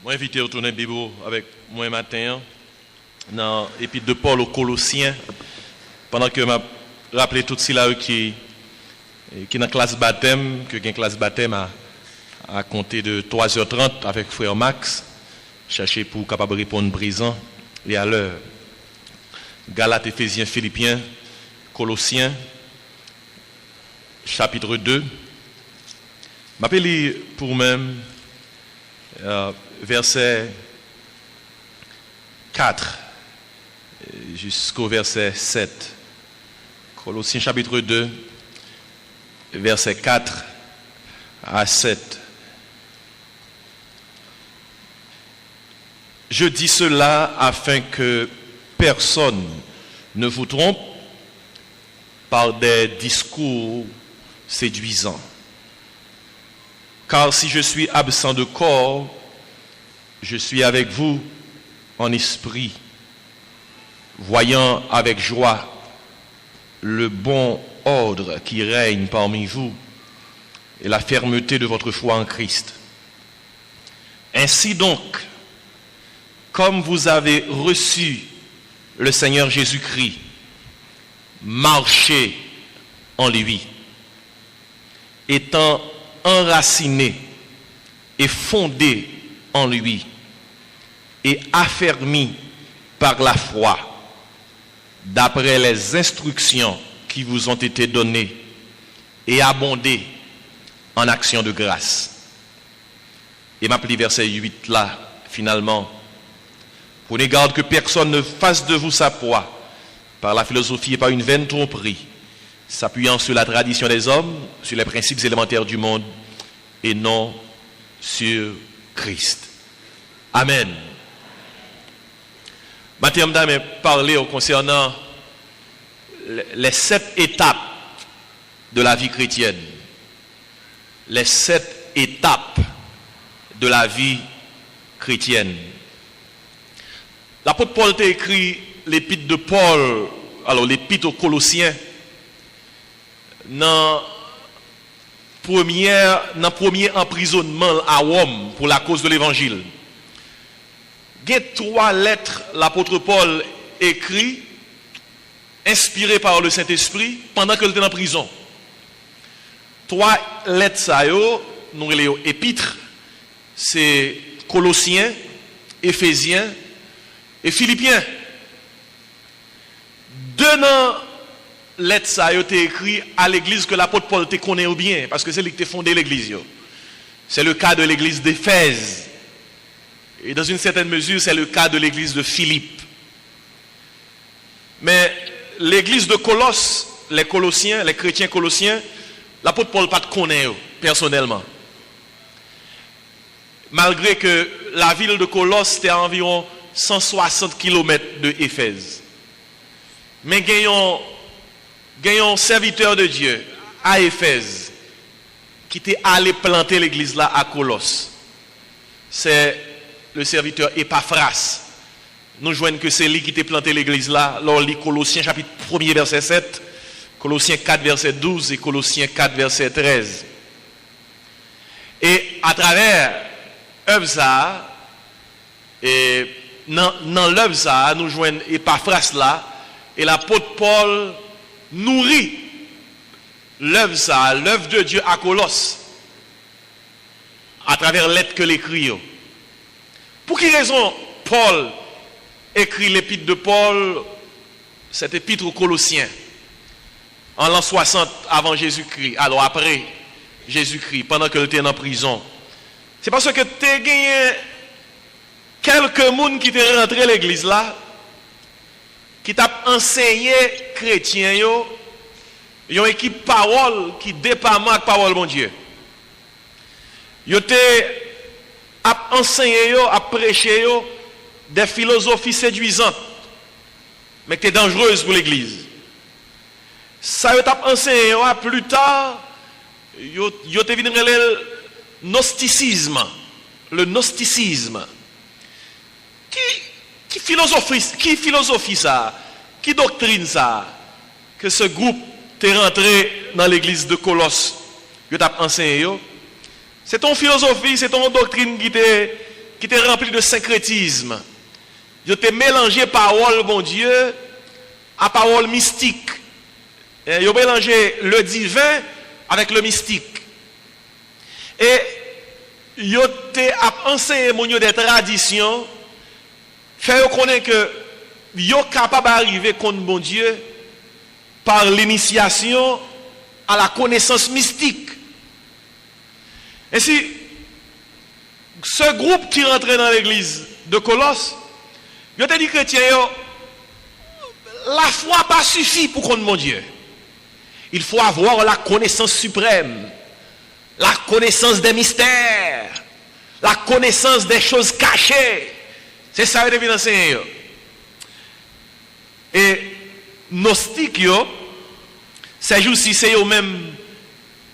Moi, invité à retourner Bible avec moi matin dans l'épître de Paul aux Colossiens, pendant que m'a rappelé tout cela qui dans la classe baptême, que une classe baptême à compter de 3h30 avec frère Max, chercher pour capable répondre présent et à l'heure. Galates, Éphésiens, Philippiens, Colossiens, chapitre 2. M'appelle pour même verset 4 jusqu'au verset 7. Colossiens chapitre 2, verset 4 à 7. Je dis cela afin que personne ne vous trompe par des discours séduisants. Car si je suis absent de corps, je suis avec vous en esprit, voyant avec joie le bon ordre qui règne parmi vous et la fermeté de votre foi en Christ. Ainsi donc, comme vous avez reçu le Seigneur Jésus-Christ, marchez en lui, étant enraciné et fondé en lui et affermi par la foi d'après les instructions qui vous ont été données et abondé en actions de grâce. Et m'appelle verset 8 là, finalement. Prenez garde que personne ne fasse de vous sa proie par la philosophie et par une vaine tromperie, s'appuyant sur la tradition des hommes, sur les principes élémentaires du monde, et non sur Christ. Amen. Maintenant, je vais parler concernant les 7 étapes de la vie chrétienne. Les 7 étapes de la vie chrétienne. L'apôtre Paul a écrit l'épître de Paul, alors l'épître aux Colossiens, dans le premier emprisonnement à Rome pour la cause de l'évangile. Il y a 3 lettres l'apôtre Paul écrit, inspirées par le Saint-Esprit, pendant qu'il était en prison. 3 lettres, ça, nous les épîtres, c'est Colossiens, Éphésiens et Philippiens. 2 lettres, ça a été écrit à l'église que l'apôtre Paul te connaît bien, parce que c'est lui qui a fondé l'église. C'est le cas de l'église d'Éphèse. Et dans une certaine mesure, c'est le cas de l'église de Philippe. Mais l'église de Colosse, les Colossiens, les chrétiens colossiens, l'apôtre Paul pas te connaît personnellement. Malgré que la ville de Colosse était à environ 160 km de Éphèse. Mais gagnons un serviteur de Dieu à Éphèse qui était allé planter l'église là à Colosse. C'est le serviteur Epaphras. Nous joignons que c'est lui qui était planté l'église là. Lors lit Colossiens chapitre 1er verset 7, Colossiens 4 verset 12 et Colossiens 4 verset 13. Et à travers œuvre ça, et dans l'œuvre ça, nous joignons Epaphras là, et l'apôtre Paul nourrit l'œuvre ça, l'œuvre de Dieu à Colosse, à travers l'être que l'écrit. Pour quelle raison Paul écrit l'épître de Paul, cette épître aux Colossiens, en l'an 60 avant Jésus-Christ, alors après Jésus-Christ, pendant qu'il était en prison? C'est parce que tu as gagné quelques personnes qui étaient rentrés à l'église là, qui t'a enseigné chrétiens, ils ont équipe parole qui dépend de la parole de Dieu. Ils ont enseigné, à prêcher des philosophies séduisantes, mais qui sont dangereuses pour l'église. Ça, ils ont enseigné plus tard, ils ont venu le gnosticisme. Le gnosticisme. Qui philosophie ça? Qui doctrine ça? Que ce groupe est rentré dans l'église de Colosse. Ils ont enseigné. C'est ton philosophie, c'est ton doctrine qui qui était rempli de syncrétisme. Ils ont mélangé parole, bon Dieu, à parole mystique. Ils ont mélangé le divin avec le mystique. Et ils ont enseigné des traditions, fait connaître que ils sont capables d'arriver contre bon Dieu par l'initiation à la connaissance mystique. Ainsi, ce groupe qui rentrait dans l'église de Colosse, il a dit chrétiens, la foi pas suffit pour connaître mon Dieu. Il faut avoir la connaissance suprême, la connaissance des mystères, la connaissance des choses cachées. C'est ça que je viens d'enseigner. Et gnostique, ces jours-ci, c'est eux-mêmes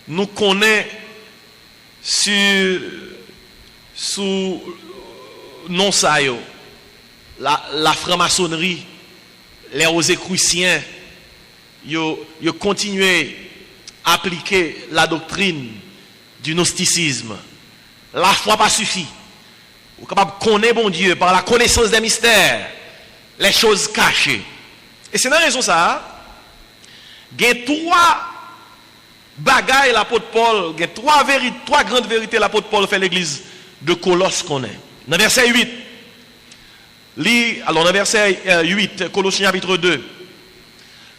nous connaissons sous non ça, la franc-maçonnerie, les Rosicruciens, ils continuent à appliquer la doctrine du gnosticisme. La foi pas suffit. Vous êtes capable de connaître bon Dieu par la connaissance des mystères, les choses cachées. Et c'est dans la raison ça, il y a trois bagailles l'apôtre Paul, il y a trois grandes vérités l'apôtre Paul fait l'église de Colosse qu'on est. Dans verset 8, alors dans verset 8, Colossiens chapitre 2,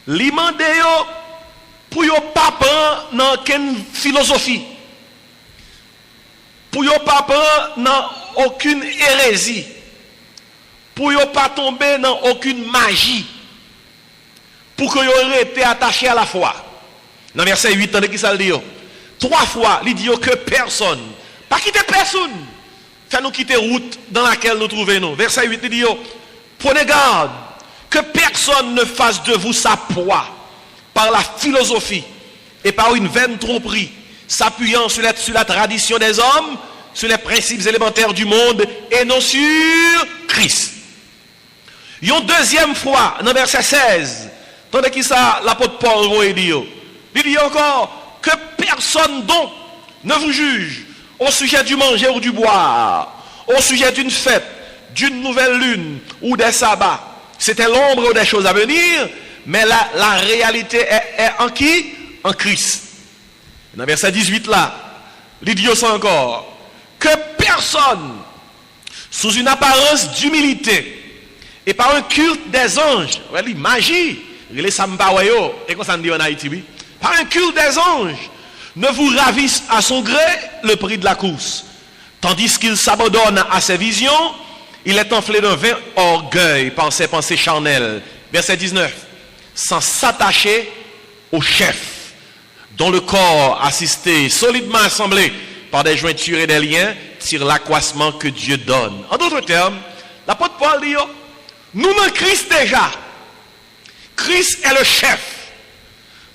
li mande yo pour yo pas prendre dans aucune philosophie, pour yo pas prendre dans aucune hérésie, pour yo pas tomber dans aucune magie, pour que yo été attaché à la foi. Dans verset 8, tandis qu'il ça le dit, trois fois, il dit que personne, pas quitter personne, fait nous quitter route dans laquelle nous trouvons. Verset 8, il dit, prenez garde que personne ne fasse de vous sa proie par la philosophie et par une vaine tromperie, s'appuyant sur la tradition des hommes, sur les principes élémentaires du monde et non sur Christ. Une deuxième fois, dans verset 16, tandis que ça, l'apôtre Paul il dit encore que personne donc ne vous juge au sujet du manger ou du boire, au sujet d'une fête, d'une nouvelle lune ou des sabbats. C'était l'ombre des choses à venir, mais la réalité est en qui? En Christ. Dans verset 18 là, il dit ça encore, que personne, sous une apparence d'humilité et par un culte des anges, magie, et comme ça dit en Haïti, oui, par un culte des anges, ne vous ravisse à son gré le prix de la course. Tandis qu'il s'abandonne à ses visions, il est enflé d'un vain orgueil par ses pensées charnelles. Verset 19. Sans s'attacher au chef, dont le corps assisté, solidement assemblé par des jointures et des liens, tire l'accroissement que Dieu donne. En d'autres termes, l'apôtre Paul dit, nous dans Christ déjà. Christ est le chef.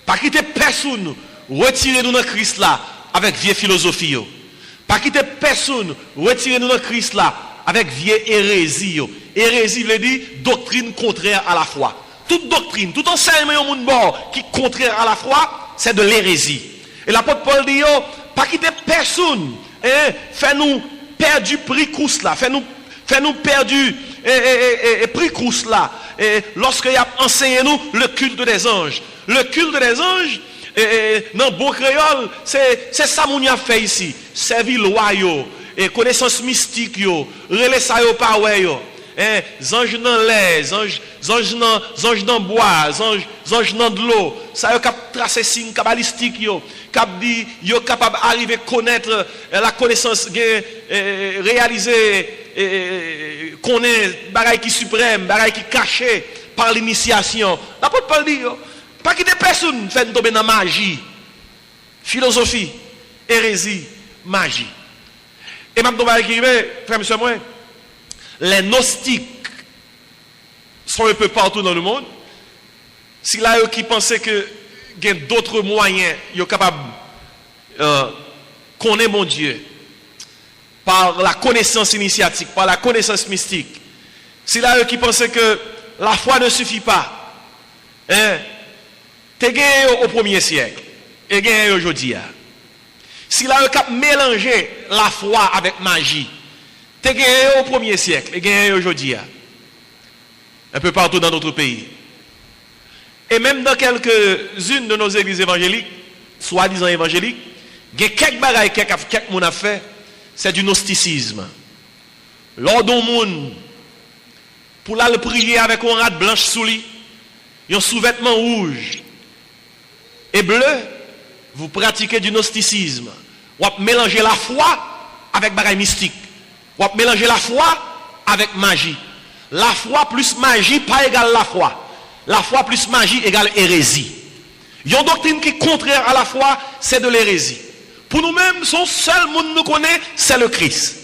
Pas quitter personne, retirez-nous dans Christ là avec vieille philosophie. Pas quitter personne, retirez-nous dans Christ là avec vieille hérésie. Hérésie veut dire doctrine contraire à la foi. Toute doctrine, tout enseignement au monde qui est contraire à la foi, c'est de l'hérésie. Et l'apôtre Paul dit, pas quitter personne, fais-nous perdre du prix course là, fais-nous perdre du prix course là, lorsque il a enseigné nous le culte des anges. Le culte des anges, dans le bon créole, c'est ça qu'on a fait ici. Servir loi, et connaissance mystique, relais ça par ouais, anges dans l'air, anges dans bois, anges dans de l'eau, ça yo cap tracer signe kabbalistique cap dit yo capable arriver connaître la connaissance réaliser connaître bagaille qui suprême, bagaille qui caché par l'initiation. L'apôtre Paul dit pas quitter personne fait tomber dans magie, philosophie, hérésie, magie. Et maintenant, frère, monsieur, moi, les gnostiques sont un peu partout dans le monde. Si là, eux qui pensaient que il y a d'autres moyens, ils sont capables de connaître mon Dieu par la connaissance initiatique, par la connaissance mystique. Si là, eux qui pensaient que la foi ne suffit pas, t'es gagné au 1er siècle et gagné aujourd'hui. Si là, eux qui mélangé la foi avec magie, Tu gagné au 1er siècle et gagné aujourd'hui. Un peu partout dans notre pays. Et même dans quelques-unes de nos églises évangéliques, soi-disant évangéliques, il y a quelques bagailles que quelques monde a fait, c'est du gnosticisme. Lors d'un monde, pour aller prier avec un rate blanche sous lui, un sous-vêtement rouge et bleu, vous pratiquez du gnosticisme. Vous mélangez la foi avec bagaille mystique. Vous mélangez la foi avec magie. La foi plus magie pas égale la foi. La foi plus magie égale hérésie. Il y a une doctrine qui est contraire à la foi, c'est de l'hérésie. Pour nous-mêmes, son seul monde nous connaît, c'est le Christ.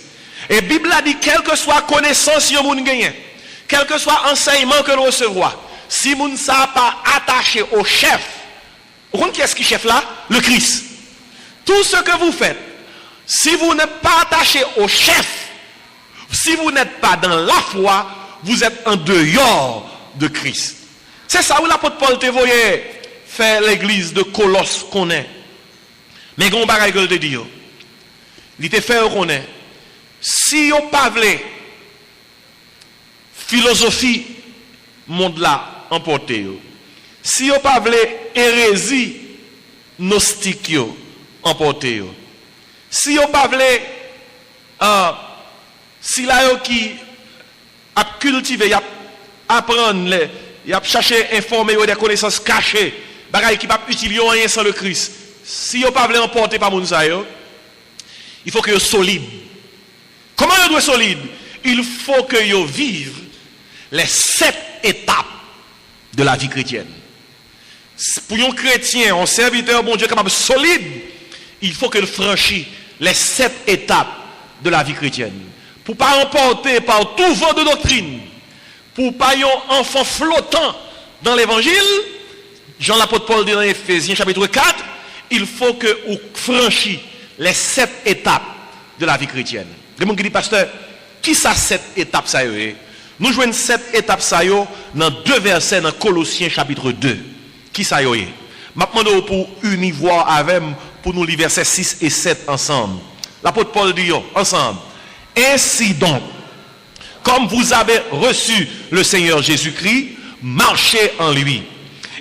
Et la Bible a dit, quelle que soit connaissance que nous gagnons, quel que soit enseignement que nous recevons, si nous ne sommes pas attachés au chef, vous comprenez qui est-ce qui est chef là? Le Christ. Tout ce que vous faites, si vous n'êtes pas attaché au chef, si vous n'êtes pas dans la foi, vous êtes en dehors de Christ. C'est ça où l'apôtre Paul te voyait faire l'église de Colosse qu'on est. Mais il y a un bagage que je te dis. Il te fait qu'on est. Si on pas voulu philosophie monde là emporté, si on pas voulu hérésie gnostique emporté, si on pas voulu si là qui a cultivé, a apprendre, il a cherché informer des connaissances cachées, bagaille qui pas utiliser rien sans le Christ. Si on pas voulu emporter par moun sa yo, il faut que yo solide. Comment on doit être solide? Il faut que yo vive les 7 étapes de la vie chrétienne. Pour un chrétien, un serviteur bon Dieu capable solide, il faut qu'il franchisse les 7 étapes de la vie chrétienne. Pour ne pas emporter par tout vent de doctrine, pour ne pas être un enfant flottant dans l'évangile, Jean l'apôtre Paul dit dans Éphésiens chapitre 4, il faut que vous franchissiez les 7 étapes de la vie chrétienne. Les gens qui disent, pasteur, qui ça 7 étapes ça y est? Nous jouons 7 étapes ça y est dans 2 versets dans Colossiens chapitre 2. Qui ça y est? Maintenant, pour unir voir avec pour nous les versets 6 et 7 ensemble. L'apôtre Paul dit, ensemble. Ainsi donc, comme vous avez reçu le Seigneur Jésus-Christ, marchez en lui,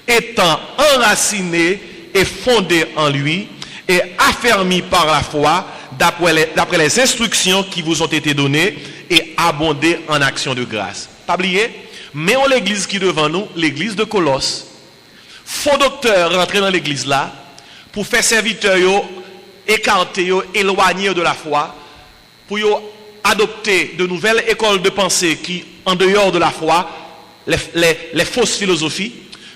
étant enraciné et fondé en lui et affermi par la foi d'après les instructions qui vous ont été données et abondé en actions de grâce. Pas oublier, mais on l'église qui est devant nous, l'église de Colosse, faux docteur rentrer dans l'église là pour faire serviteurs écarter, éloigner de la foi, pour adopter de nouvelles écoles de pensée qui, en dehors de la foi, les fausses philosophies,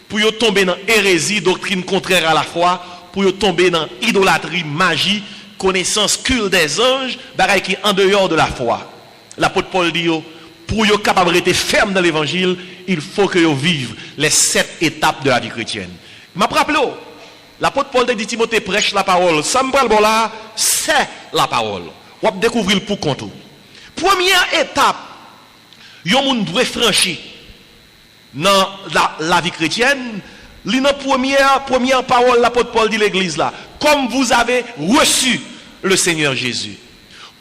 pour tomber dans hérésie, doctrine contraire à la foi, pour tomber dans idolâtrie, magie, connaissance, culte des anges, bagaille qui en dehors de la foi. L'apôtre Paul dit, pour être capable de rester ferme dans l'évangile, il faut que vous viviez les 7 étapes de la vie chrétienne. Je me rappelle, l'apôtre Paul dit Timothée prêche la parole. Ça me parle là, c'est la parole. On va découvrir pour compte. Première étape, vous devez franchir dans la vie chrétienne. La première parole, l'apôtre Paul dit l'église là. Comme vous avez reçu le Seigneur Jésus.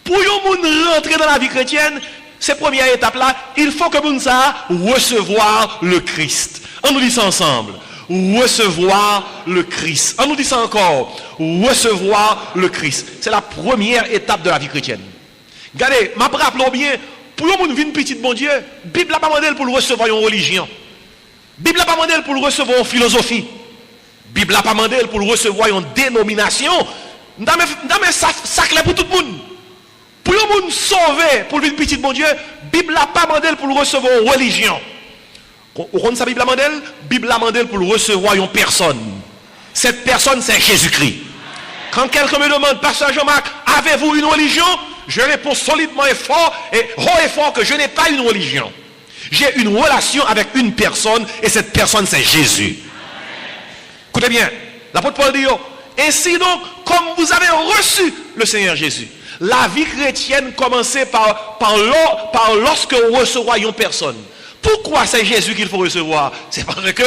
Pour vous rentrer dans la vie chrétienne, cette première étape là, il faut que vous recevoir le Christ. On nous dit ça ensemble. Recevoir le Christ. On nous dit ça encore. Recevoir le Christ. C'est la première étape de la vie chrétienne. Regardez, je me rappelle bien, pour vous vivre petit bon Dieu, la Bible n'a pas demandé pour le recevoir une religion. La Bible n'a pas demandé pour le recevoir une philosophie. La Bible n'a pas demandé pour le recevoir une dénomination. Ça clair pour tout le monde. Pour le monde sauvé, pour le vivre petit bon Dieu, la Bible n'a pas demandé pour le recevoir une religion. Vous comprenez ça, la Bible a demandé? La Bible a demandé pour le recevoir une personne. Cette personne, c'est Jésus-Christ. Quand quelqu'un me demande, Pasteur Jean-Marc, avez-vous une religion? Je réponds solidement et fort, et haut et fort que je n'ai pas une religion. J'ai une relation avec une personne, et cette personne, c'est Jésus. Écoutez bien, l'apôtre Paul dit, ainsi donc, comme vous avez reçu le Seigneur Jésus, la vie chrétienne commençait par lorsque vous recevez une personne. Pourquoi c'est Jésus qu'il faut recevoir? C'est parce que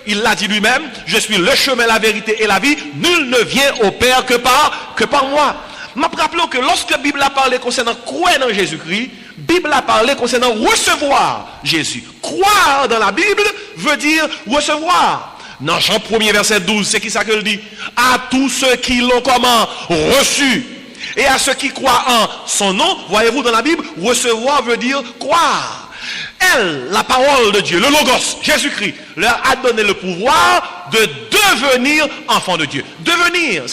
il l'a dit lui-même, je suis le chemin, la vérité et la vie, nul ne vient au Père que par moi. Je me rappelle que lorsque la Bible a parlé concernant croire dans Jésus-Christ, la Bible a parlé concernant recevoir Jésus. Croire dans la Bible veut dire recevoir. Dans Jean 1er verset 12, c'est qui ça qu'elle dit? À tous ceux qui l'ont comment reçu. Et à ceux qui croient en son nom, voyez-vous dans la Bible, recevoir veut dire croire. Elle, la parole de Dieu, le Logos, Jésus-Christ, leur a donné le pouvoir de devenir enfant de Dieu. Devenir,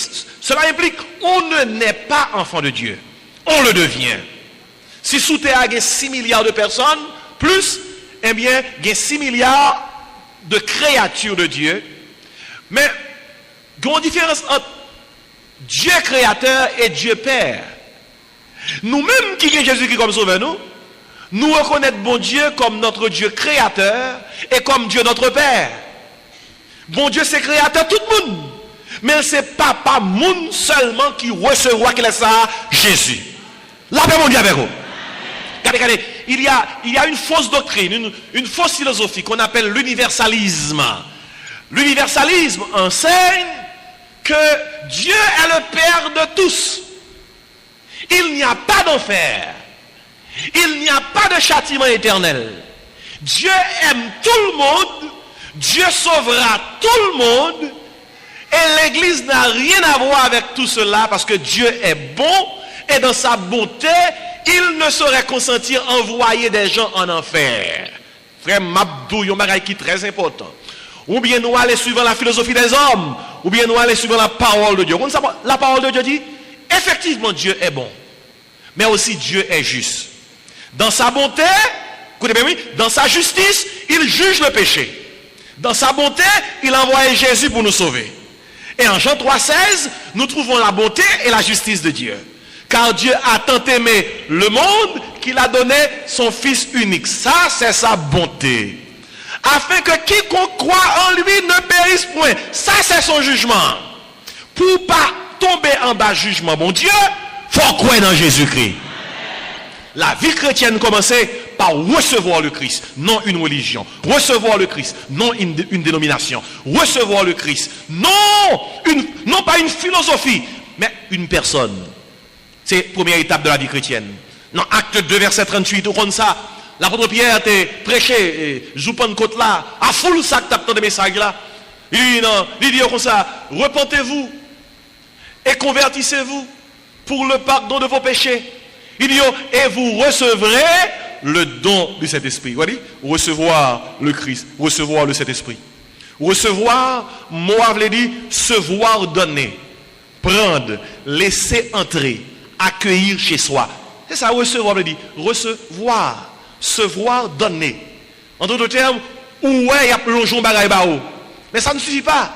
cela implique on ne naît pas enfant de Dieu, on le devient. Si sous terre il y a 6 milliards de personnes, plus, eh bien, il y a 6 milliards de créatures de Dieu. Mais, il y a une différence entre Dieu créateur et Dieu Père. Nous-mêmes qui sommes Jésus-Christ comme sauveur, nous reconnaissons bon Dieu comme notre Dieu créateur et comme Dieu notre Père. Bon Dieu c'est créateur tout le monde. Mais c'est pas monde seulement qui recevra qu'il est ça, Jésus. La paix mon Dieu avec vous. Regardez, il y a une fausse doctrine, une fausse philosophie qu'on appelle l'universalisme. L'universalisme enseigne que Dieu est le Père de tous. Il n'y a pas d'enfer. Il n'y a pas de châtiment éternel. Dieu aime tout le monde. Dieu sauvera tout le monde. Et l'Église n'a rien à voir avec tout cela parce que Dieu est bon et dans sa bonté, il ne saurait consentir envoyer des gens en enfer. Frère Mabdou, il y a un bagage qui est très important. Ou bien nous aller suivant la philosophie des hommes, ou bien nous aller suivant la parole de Dieu. La parole de Dieu dit, effectivement Dieu est bon, mais aussi Dieu est juste. Dans sa bonté, écoutez bien, oui, dans sa justice, il juge le péché. Dans sa bonté, il a envoyé Jésus pour nous sauver. Et en Jean 3,16, nous trouvons la bonté et la justice de Dieu. Car Dieu a tant aimé le monde qu'il a donné son Fils unique. Ça, c'est sa bonté. Afin que quiconque croit en lui ne périsse point. Ça, c'est son jugement. Pour pas tomber en bas jugement, mon Dieu, faut croire dans Jésus-Christ. La vie chrétienne commençait par recevoir le Christ, non une religion. Recevoir le Christ, non une dénomination. Recevoir le Christ, non pas une philosophie, mais une personne. C'est la première étape de la vie chrétienne. Dans Acte 2, verset 38, au comme ça, l'apôtre Pierre a prêché, Joupan côte là, à foule ça que tu as des messages là. Il dit comme ça, repentez-vous et convertissez-vous pour le pardon de vos péchés. Il dit, et vous recevrez le don du Saint-Esprit. Vous voyez, recevoir le Christ, recevoir le Saint-Esprit. Recevoir, moi, je dit, se voir donner, prendre, laisser entrer, accueillir chez soi. C'est ça, recevoir, je dit, recevoir, se voir donner. En d'autres termes, ouais, il y a plongeon bagaille bao. Mais ça ne suffit pas.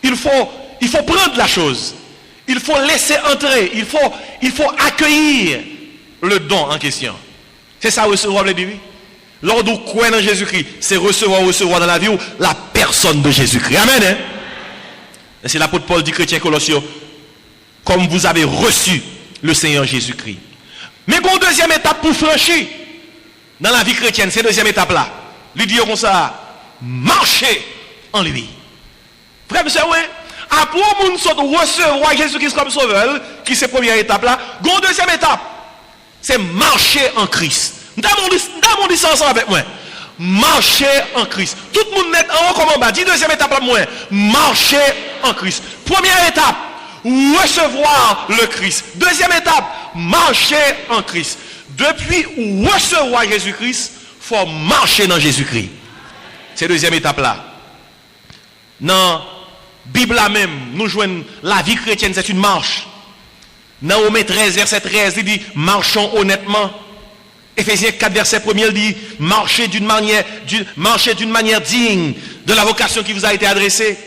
Il faut prendre la chose. Il faut laisser entrer. Il faut accueillir le don en question. C'est ça recevoir le divin. Lors où croire dans Jésus-Christ, c'est recevoir dans la vie la personne de Jésus-Christ. Amen. Hein? Et c'est l'apôtre Paul dit chrétien Colossiens, comme vous avez reçu le Seigneur Jésus-Christ. Mais une deuxième étape pour franchir dans la vie chrétienne, c'est la deuxième étape là. Lui dire comme ça, marcher en lui. Frère, monsieur, ouais. Après, on recevoir Jésus-Christ comme sauveur, qui c'est la première étape là. Une deuxième étape, c'est marcher en Christ. Nous avons dit ça ensemble avec moi. Marcher en Christ. Tout le monde met en haut comme en bas. Dis deuxième étape là, moi. Marcher en Christ. Première étape, recevoir le Christ. Deuxième étape, marcher en Christ. Depuis recevoir Jésus-Christ, il faut marcher dans Jésus-Christ. C'est la deuxième étape là. Dans la Bible là même, nous jouons la vie chrétienne, c'est une marche. Dans Romains 13, verset 13, il dit, marchons honnêtement. Éphésiens 4, verset 1, il dit, marchez d'une manière digne de la vocation qui vous a été adressée.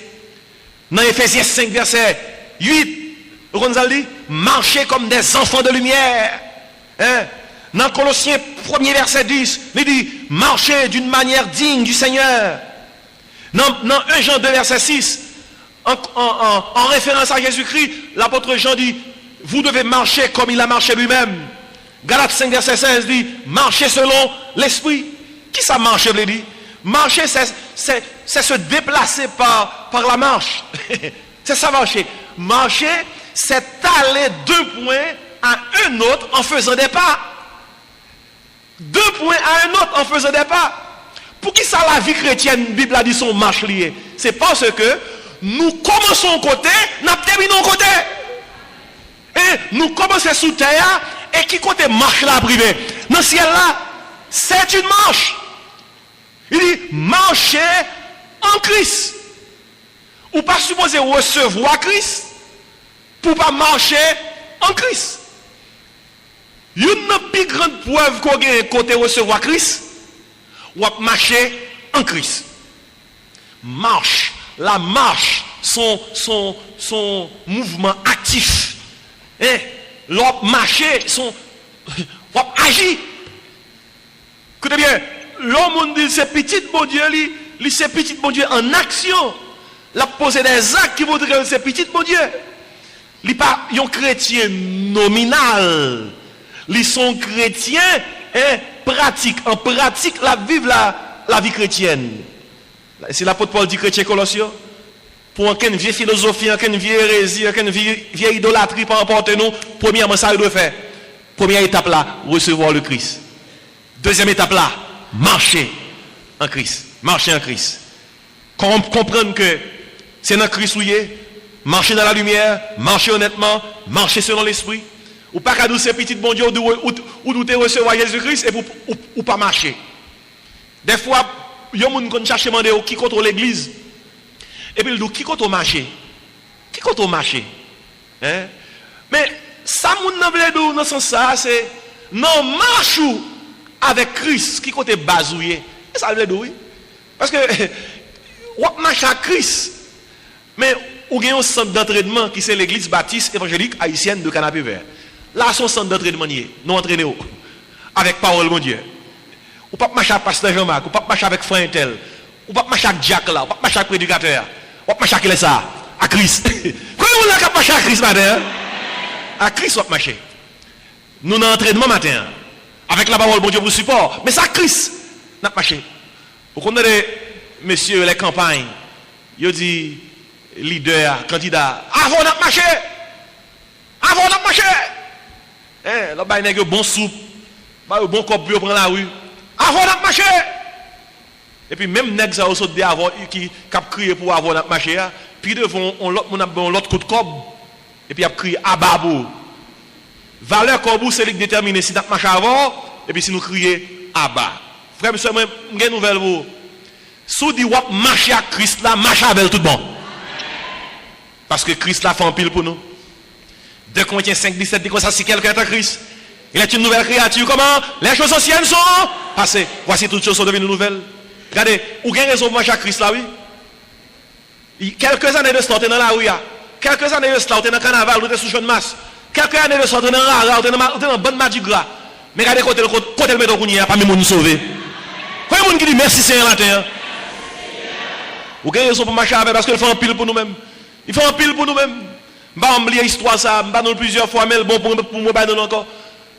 Dans Éphésiens 5, verset 8, Ronzal dit, marchez comme des enfants de lumière. Hein? Dans Colossiens 1, verset 10, il dit, marchez d'une manière digne du Seigneur. Dans 1 Jean 2, verset 6, en référence à Jésus-Christ, l'apôtre Jean dit, vous devez marcher comme il a marché lui-même. Galates 5, verset 16 dit, marchez selon l'esprit. Qui ça marche, je l'ai dit? Marcher, c'est se déplacer par la marche. C'est ça marcher. Marcher, c'est aller 2 points à un autre en faisant des pas. 2 points à un autre en faisant des pas. Pour qui ça la vie chrétienne, la Bible a dit son marche liée? C'est parce que nous commençons côté, nous terminons côté. Et nous commençons sous terre, et qui côté marche la privée? Dans le ciel là, c'est une marche. Il dit, marchez en Christ. Ou pas supposé recevoir Christ pour pas marcher en Christ. Une plus grande preuve qu'on a côté recevoir Christ, ou marcher en Christ. Marche, la marche, son mouvement actif. Et l'autre marcher, son agir. Écoutez bien, l'homme dit c'est petit bon Dieu, c'est petit bon Dieu en action. La poser des actes qui montrent que c'est petit bon Dieu. Il n'est pas un chrétien nominal. Ils sont chrétiens et pratiques. En pratique, la vie chrétienne. C'est l'apôtre Paul dit chrétien Colossiens. Pour aucune vieille philosophie, aucune vieille hérésie, aucune vieille idolâtrie, pas emporter nous. Premièrement, ça il doit faire. Première étape là, recevoir le Christ. Deuxième étape là, marcher en Christ. Marcher en Christ. Comprendre que c'est dans Christ où il est. Marcher dans la lumière, marcher honnêtement, marcher selon l'esprit. Ou pas qu'à nous ces petites bon Dieu ou nous te recevoir Jésus-Christ et ou pas marcher. Des fois, il y a des gens qui cherchent qui contrôle l'église. Et puis il dit qui contrôle marcher. Qui contrôle marcher. Hein? Mais ça, mon nom dans ce sens ça, c'est non marche avec Christ qui côté bazouillé. Ça veut dire oui. Parce que on marche à Christ. Mais on a un centre d'entraînement qui c'est l'église baptiste évangélique haïtienne de Canapé Vert. Là, son centre d'entraînement, nous entraînons avec parole, mon Dieu. Ou pas marcher avec Pasteur Jean-Marc, ou pas marcher avec Frère Intel, ou pas marcher avec Jack là, ou pas marcher avec prédicateur, ou pas marcher avec ça, à Christ. Comment on a marcher à Christ matin? À Christ, on va marcher. Nous avons un entraînement matin, avec la parole, mon Dieu, pour support. Mais ça, Christ, nous avons marché. Vous connaissez, messieurs, les campagnes, ils disent, leader, candidat, avant on a marché. Avant on a marché. Là, il y a un bon soupe, un bon cop pour prendre la rue. Avant on a marché. Et puis même nèg ça aussi de avant qui cap crier pour avoir on marché, puis devant on l'autre coup de cob et puis a crié ababo. Valeur cobou c'est lui qui détermine si n'a marché avant et puis si nous crier aba. Frère monsieur moi j'ai une nouvelle pour. Sous dit wap marcher à Christ là, marcher avec tout bon. Parce que Christ l'a fait en pile pour nous. 2 Corinthiens 5, 17 dit comme ça, si quelqu'un est en Christ, il est une nouvelle créature. Comment? Les choses anciennes sont passées. Voici toutes choses sont devenues nouvelles. Regardez, où avez raison pour marcher à Christ là, oui? Quelques années de cela, on est dans la rue. Quelques années de cela, on est dans le carnaval, on est sous jeune masse. Quelques années de cela, on est dans la rare, on est dans bonne Mardi Gras. Mais regardez, côté le métro qu'on y a, pas même nous sauver. Quand il y a des gens qui disent merci Seigneur la terre. Ou avez raison pour marcher avec parce qu'il fait un pile pour nous-mêmes. Il fait un pile pour nous-mêmes. Je vais oublier l'histoire, ça, je vais plusieurs fois, mais bon, pour moi, encore.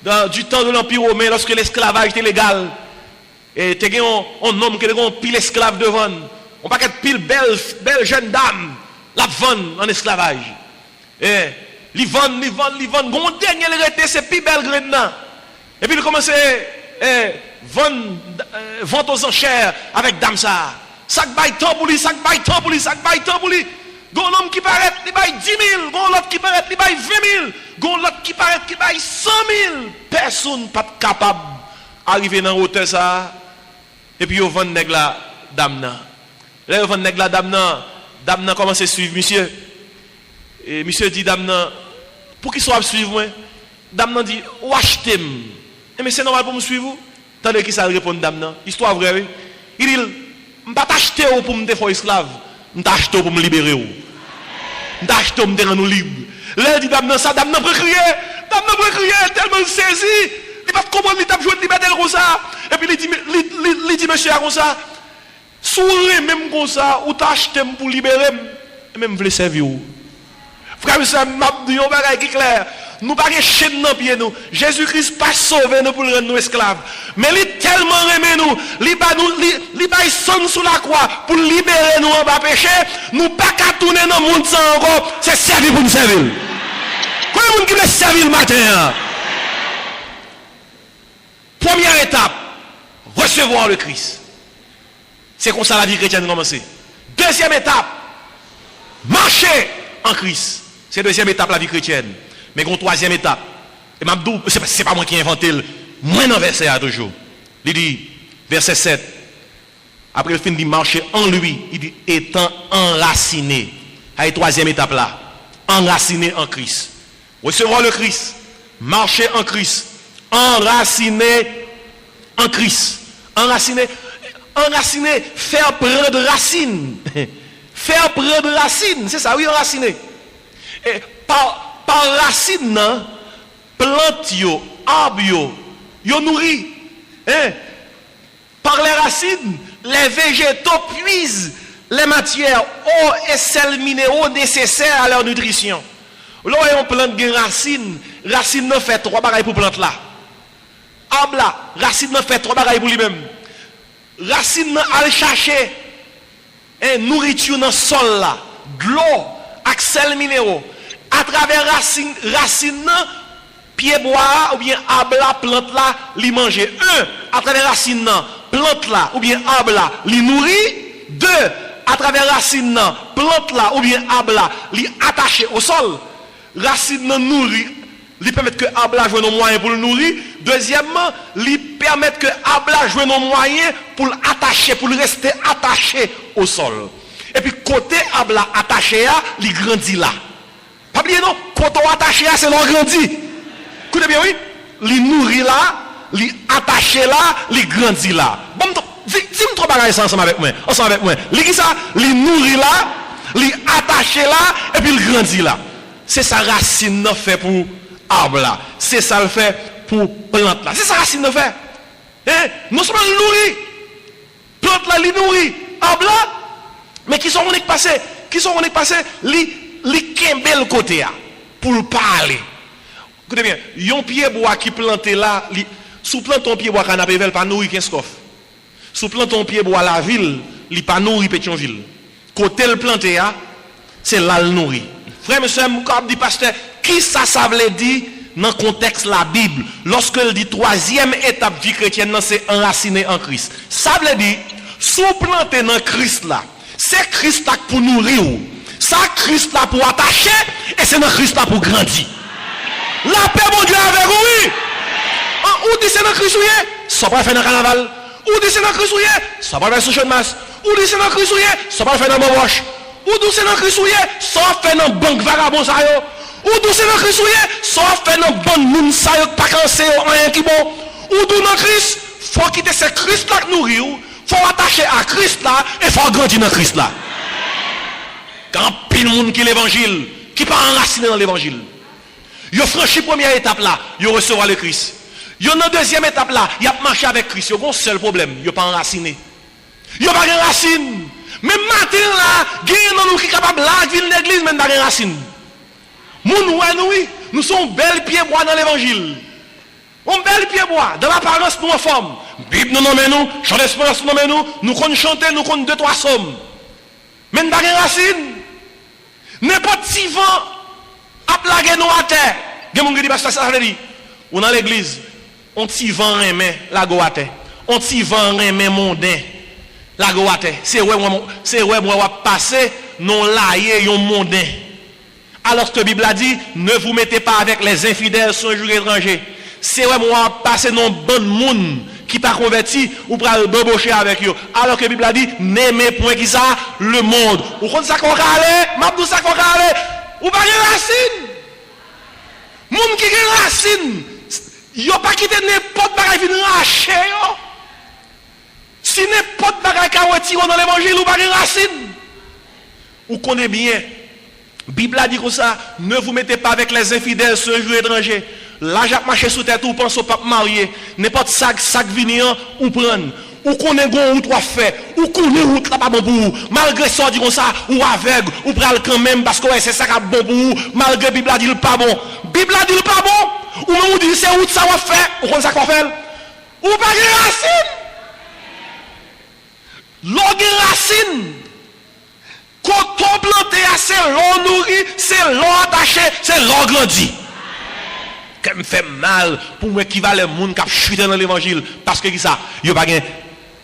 Dans, du temps de l'Empire romain, lorsque l'esclavage était légal, et tu as un homme qui a un pile esclave devant, on pas qu'être pile belle jeune dame, la vendre en esclavage. Et, li vendre, gon dernier arrêté, c'est plus belle graine. Et puis il commence à vendre aux enchères avec dame ça. Sac bail temps pour lui, sac bail temps pour lui, sac bail temps pour lui. Gon homme qui paraît, il baille 10 000. Gon l'autre qui paraît, il baille 20 000. Gon l'autre qui paraît, il baille 100 000. Personne pas capable d'arriver dans hauteur ça. Et puis, ils vendent nèg la dame. Là, ils vendent nèg la dame commence à suivre monsieur. Et monsieur dit dame, pour qu'il soit suivre moi. Dame dit, ou achetez. Mais c'est normal pour me suivre. Tandis qu'il ça répond dame. Histoire vraie, oui. Il dit, je ne vais pas t'acheter pour me faire esclave. Je vais t'acheter pour me libérer. Je vais t'acheter pour me rendre libre. Là, il dit, dame, ça, dame, peut crier. Dame, peut crier, tellement saisi. Il ne va pas comprendre, il t'a joué de liberté comme ça. Et puis, il dit, monsieur, comme ça. Sourire même comme ça, ou t'acheter pour libérer. Et même, vous le servir. Frère, ça m'a dit, on va être clair. Nous pas de chaîne dans pied nous. Jésus-Christ pas sauvé nous pour rendre nous esclaves. Mais il tellement aimé nous, il va sonne sous la croix pour libérer nous en bas péché. Nous pas qu'à tourner dans le monde sans encore, c'est servi pour nous servir. de monde qui veut servir le matin. Première étape, recevoir le Christ. C'est comme ça la vie chrétienne commence. Deuxième étape, marcher en Christ. C'est la deuxième étape de la vie chrétienne. Mais une troisième étape. Et Mabdou, c'est pas moi qui ai inventé le. Moi dans verset à toujours. Il dit, verset 7. Après le film dit marcher en lui. Il dit étant enraciné. À la troisième étape là. Enraciné en Christ. Recevoir le Christ. Marcher en Christ. Enraciné en Christ. Enraciné. Enraciné. Faire prendre racine. Faire prendre racine. C'est ça, oui, enraciné. Et par racine, plante yo, arbre yo nourrit. Hein? Par les racines, les végétaux puisent les matières, eau et sels minéraux nécessaires à leur nutrition. Là, on plante des racines. Racine ne fait trois bagailles pour plante là. Arbre là, racine ne fait trois bagailles pour lui-même. Racine a chercher nourriture dans le sol là, de l'eau, avec sels minéraux. À travers racine, pied bois ou bien arbre là, plante là, li manger. À travers racine, plante là ou bien arbre là, li nourrit. 2, à travers racine, plante là ou bien arbre là, li attaché au sol. Racine nourrit, li permet que arbre là joue nos moyens pour le nourrir. Deuxièmement, li permet que arbre là joue nos moyens pour l'attacher, pour le rester attaché au sol. Et puis côté arbre là attaché là, li grandit là. Pas oublier non, côté attaché là, c'est l'on grandit. Écoutez bien oui, li nourrit là, li attaché là, li grandit là. Bon, dis-moi trois bagages ensemble avec moi. Ensemble avec moi. Li qui ça, li nourrit là, li attaché là, et puis il grandit là. C'est ça racine fait pour arbre là. C'est ça le fait pour plante là. C'est ça racine fait. Hein? Non seulement il nourrit, plante là, il nourrit, arbre là, mais qui sont on est passé, li kembel côté là pour parler. Écoutez bien, yon pied bois qui planté là, sous plante ton pied bois canapé vel pas nourrir Kinskoff. Sous plante ton pied bois la ville, li pas nourrir Pétionville. Côté le planté là, c'est là le nourrir. Frère monsieur Moukab dit pasteur, qui ça veut dire dans le contexte de la Bible lorsque il dit troisième étape vie chrétienne c'est enraciné en Christ. Ça veut dire sous planté dans Christ là, c'est Christ là pour nourrir ou. Ça Christ là pour attacher et c'est dans Christ là pour grandir. La paix mon Dieu avec vous. Ou dit c'est dans Christ ou ça pas faire dans carnaval. Ou dit c'est dans Christ ou ça pas faire sous de masse. Ou dit c'est dans Christ ou ça pas faire dans mon roche. Ou dit c'est dans Christ ou ça fait dans banque vagabond ça yo. Ou dit c'est dans Christ ou ça fait dans bonne moun ça yo pas cancer rien qui bon. Ou dit dans Christ faut quitter ce Christ là nourrir, faut attacher à Christ là et faut grandir dans Christ là. Quand pile monde qui l'évangile, qui pas enraciné dans l'évangile. Yo franchi première étape là, yo recevoir le Christ. Yo dans deuxième étape là, y a marché avec Christ, yo un seul problème, yo pas enraciné. Yo pas de racine. Même matin là, gagne dans nous qui capable là venir l'église même pas de racine. Nous sommes bel pied bois dans l'évangile. On bel pied bois dans l'apparence nous en forme. Bible nous nomme nous, chant d'espérance nous nomme nous connaissons chanter, nous connaissons 2-3 psaumes. Même pas de racine. N'importe si vent a plagué nous à terre. Gen moun qui dit parce que ça veut dire on dans l'église, on t'y vent remet la go à terre. On t'y vent remet mondain. La go à terre. C'est ouais moi passer non laïe yon mondain. Alors que la Bible a dit ne vous mettez pas avec les infidèles sur un jour étranger. C'est ouais moi passer non bon monde qui pas converti ou pour débaucher avec eux. Alors que la Bible a dit n'aimez point qui ça le monde. Ou quand ça qu'on aller, m'abdou ça qu'on aller. Ou pas de racine. Moun qui a racine, yo pas quitter n'importe bagaille vinn racher yo. Si n'importe bagaille ka retire dans l'évangile ou pas de racine. Ou connaît bien. Bible a dit comme ça, ne vous mettez pas avec les infidèles sur un jour étranger. Là, j'ai marché sous tête ou pense au pape marié. N'importe sac venir ou prendre. Ou qu'on est bon ou trois fait. Ou qu'on est route là pas bon pour vous. Malgré ça, dit comme ça, ou aveugle, ou pral quand même parce que ouais, c'est ça qui est bon pour vous. Malgré Bible a dit le pas bon. Bible a dit le pas bon. Ou même dit c'est route ça va faire. Ou qu'on ça qu'on fait. Ou pas de racine. L'on racine. Quand on plante, c'est l'on nourri, c'est l'on attaché, c'est l'on grandi. que me fait mal pour moi qui va le monde qui a chuté dans l'évangile parce que qui ça yo pas gain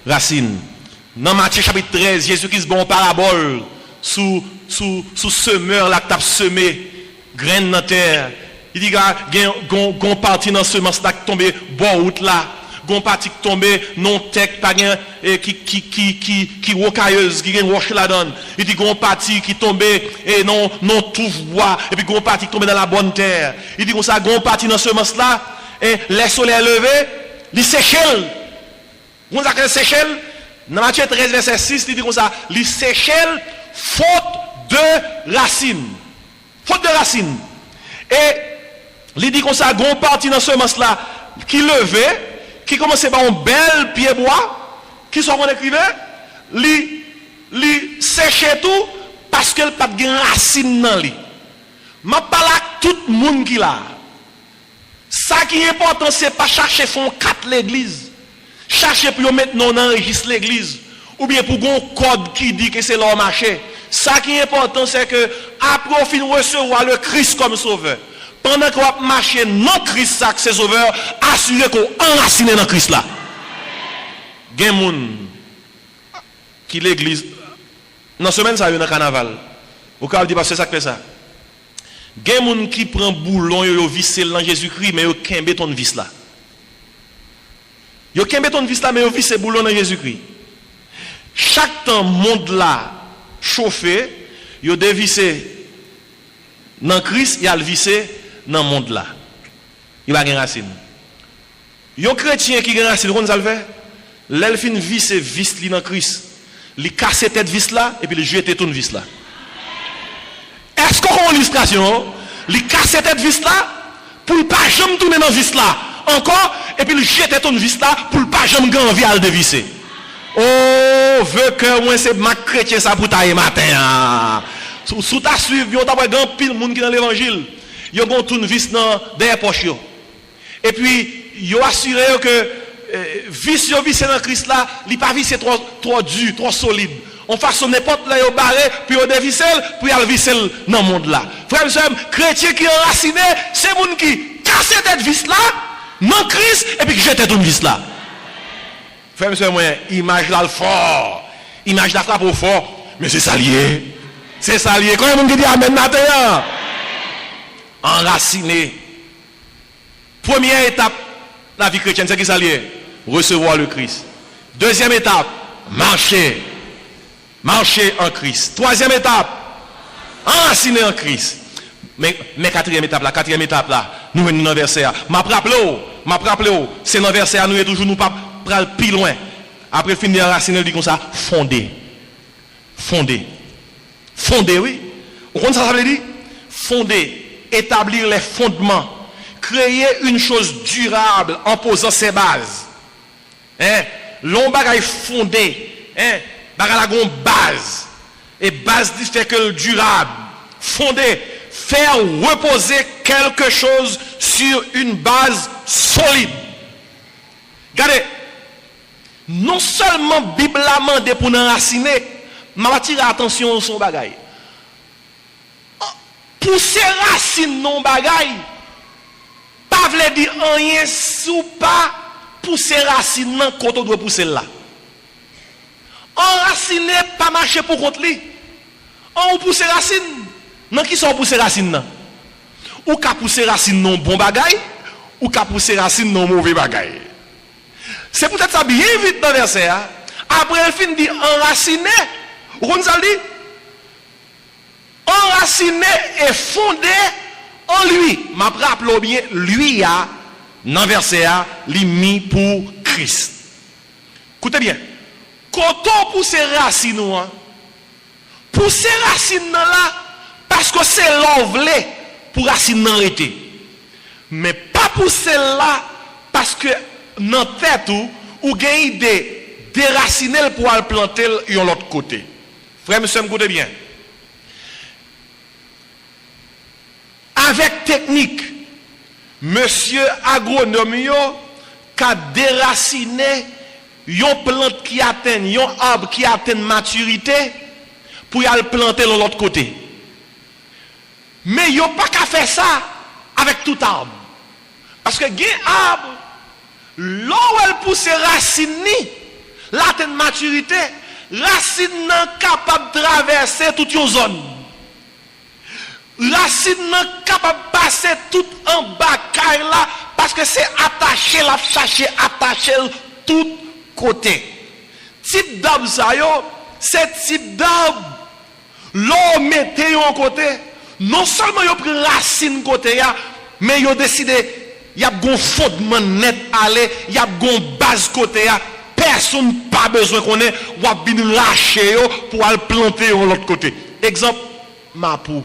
racine. Dans Matthieu chapitre 13, Jésus-Christ bon parabole sous semeur là que t'a semé graine dans terre. Il dit gon parti dans semence là qui tomber bon route là. Gon parti qui tomber non tech pas gain qui rocailleuse qui gain roche là dedans. Il dit gon parti qui tomber et non tout bois et puis gon parti qui tomber dans la bonne terre. Il dit comme ça gon parti dans semence là et les soleil levé, il séchel. Vous avez séchel dans Matthieu 13 verset 6, il dit comme ça, il séchel faute de racines. Faute de racines. Et il dit comme ça gon parti dans semence là qui levé qui commence par un bel pied bois, qui sont qu'on écrivait, li sèche tout parce qu'elle pas de racine dans lui. Ma parle à tout le monde qui là. Ça qui est important c'est pas chercher fond 4 l'église. Chercher pour mettre non dans registre l'église ou bien pour un code qui dit que c'est leur marché. Ça qui est important c'est que après on finit recevoir le Christ comme sauveur. Pendant qu'on marche dans Christ, ça c'est sauveur, assurez qu'on enracine dans Christ là. Il y a des gens qui l'église, dans la semaine, ça y est dans le carnaval. Vous pouvez dire parce que ça fait ça. Il y a des gens qui prennent boulon, ils vissent dans Jésus-Christ, mais ils ont béton vis là. Ils ont béton vis là, mais ils vissent boulon dans Jésus-Christ. Chaque temps, le monde là, chauffé, ils ont dévissé dans Christ, ils ont vissé dans le monde là. Il va gagner racine. Yon chrétien qui gagne racine, comment ça le fait? L'elfine visse vis li dans Christ. Il casse tête vis là et puis il jette tout vis là. Est-ce qu'on a une illustration? Il casse tête vis là pour ne pas jamais tourner dans vis là. Encore et puis il jette tout vis là pour ne pas jamais gagner envie à le dévisser. Oh, veut que moi c'est ma chrétien ça pour tailler matin. Sous ta suivi, on t'a pas grand pile monde qui dans l'évangile. Yo gon tourne vis dans derrière poche yo. Et puis yo assuré que vis yo vis dans Christ là, li pas vis trop dur, trop solide. On façon n'importe là yo barré puis yo dévissel puis yo visel dans monde là. Frère et sœur, chrétien qui enraciné, c'est monde qui casse tête vis là dans Christ et puis qui jette tout vis là. Frère et sœur, moi image là le fort. Image là frappe au fort, mais c'est ça lié. C'est ça lié. Quand il y a qui dit amen maintenant. Enraciné. Première étape de la vie chrétienne, c'est qui ça lié? Recevoir le Christ. Deuxième étape, marcher. Marcher en Christ. Troisième étape, enraciner en Christ. Mais quatrième étape là, nous venons dans le verset. M'a rappelé, c'est dans le verset, nous toujours nous pas plus loin. Après finir enraciner, dit comme ça, fonder. Fonder, oui. Vous comprenez ça veut dire? Fonder. Établir les fondements, créer une chose durable en posant ses bases. L'on bagaille fondé, bagaille la base. Et base dit fait que le durable. Fonder, faire reposer quelque chose sur une base solide. Regardez, non seulement Bible a demandé pour nous enraciner, mais attirer attention à son bagaille. Pousser racine non bagaille, pas veut dire rien sous pas pousser racine non quand on doit pousser là. Enraciner pas marcher pour contre lui. On pousser racine, non qui sont pousser racine non. Ou ka pousser racine non bon bagaille, ou ka pousser racine non mauvais bagaille. C'est peut-être ça bien vite dans le verset. Après elle finit dit enraciner, on ça dit enraciné et fondé en lui. Ma rappelons bien, lui a, dans le verset A, lui mis pour Christ. Écoutez bien, quand on pousse racines, pousse racines là, parce que c'est l'envelé pour racines arrêter. Mais pas pousser là, parce que dans la tête ou gagne des déraciner pour aller planter de l'autre côté. Frère, monsieur, écoutez bien. Avec technique, monsieur agronome a déraciné une plante qui atteint, un arbre qui atteint maturité pour y aller planter de l'autre côté. Mais il n'y a pas qu'à faire ça avec tout arbre. Parce que gen arbre, l'eau elle pousse racine ni, l'atteinte maturité, racine nan capable de traverser toute une zone. Racine nan capable de passer tout en bas là parce que c'est attaché la chercher attaché tout côté. Type d'arbre ça yo, c'est type d'arbre l'eau mettez en côté, non seulement yo pris racine côté ya, mais yo décidé y a gon fondement net aller, y a gon base côté ya, personne pas besoin qu'on ait ou a bien lâcher yo pour aller planter de l'autre côté. Exemple Mapou.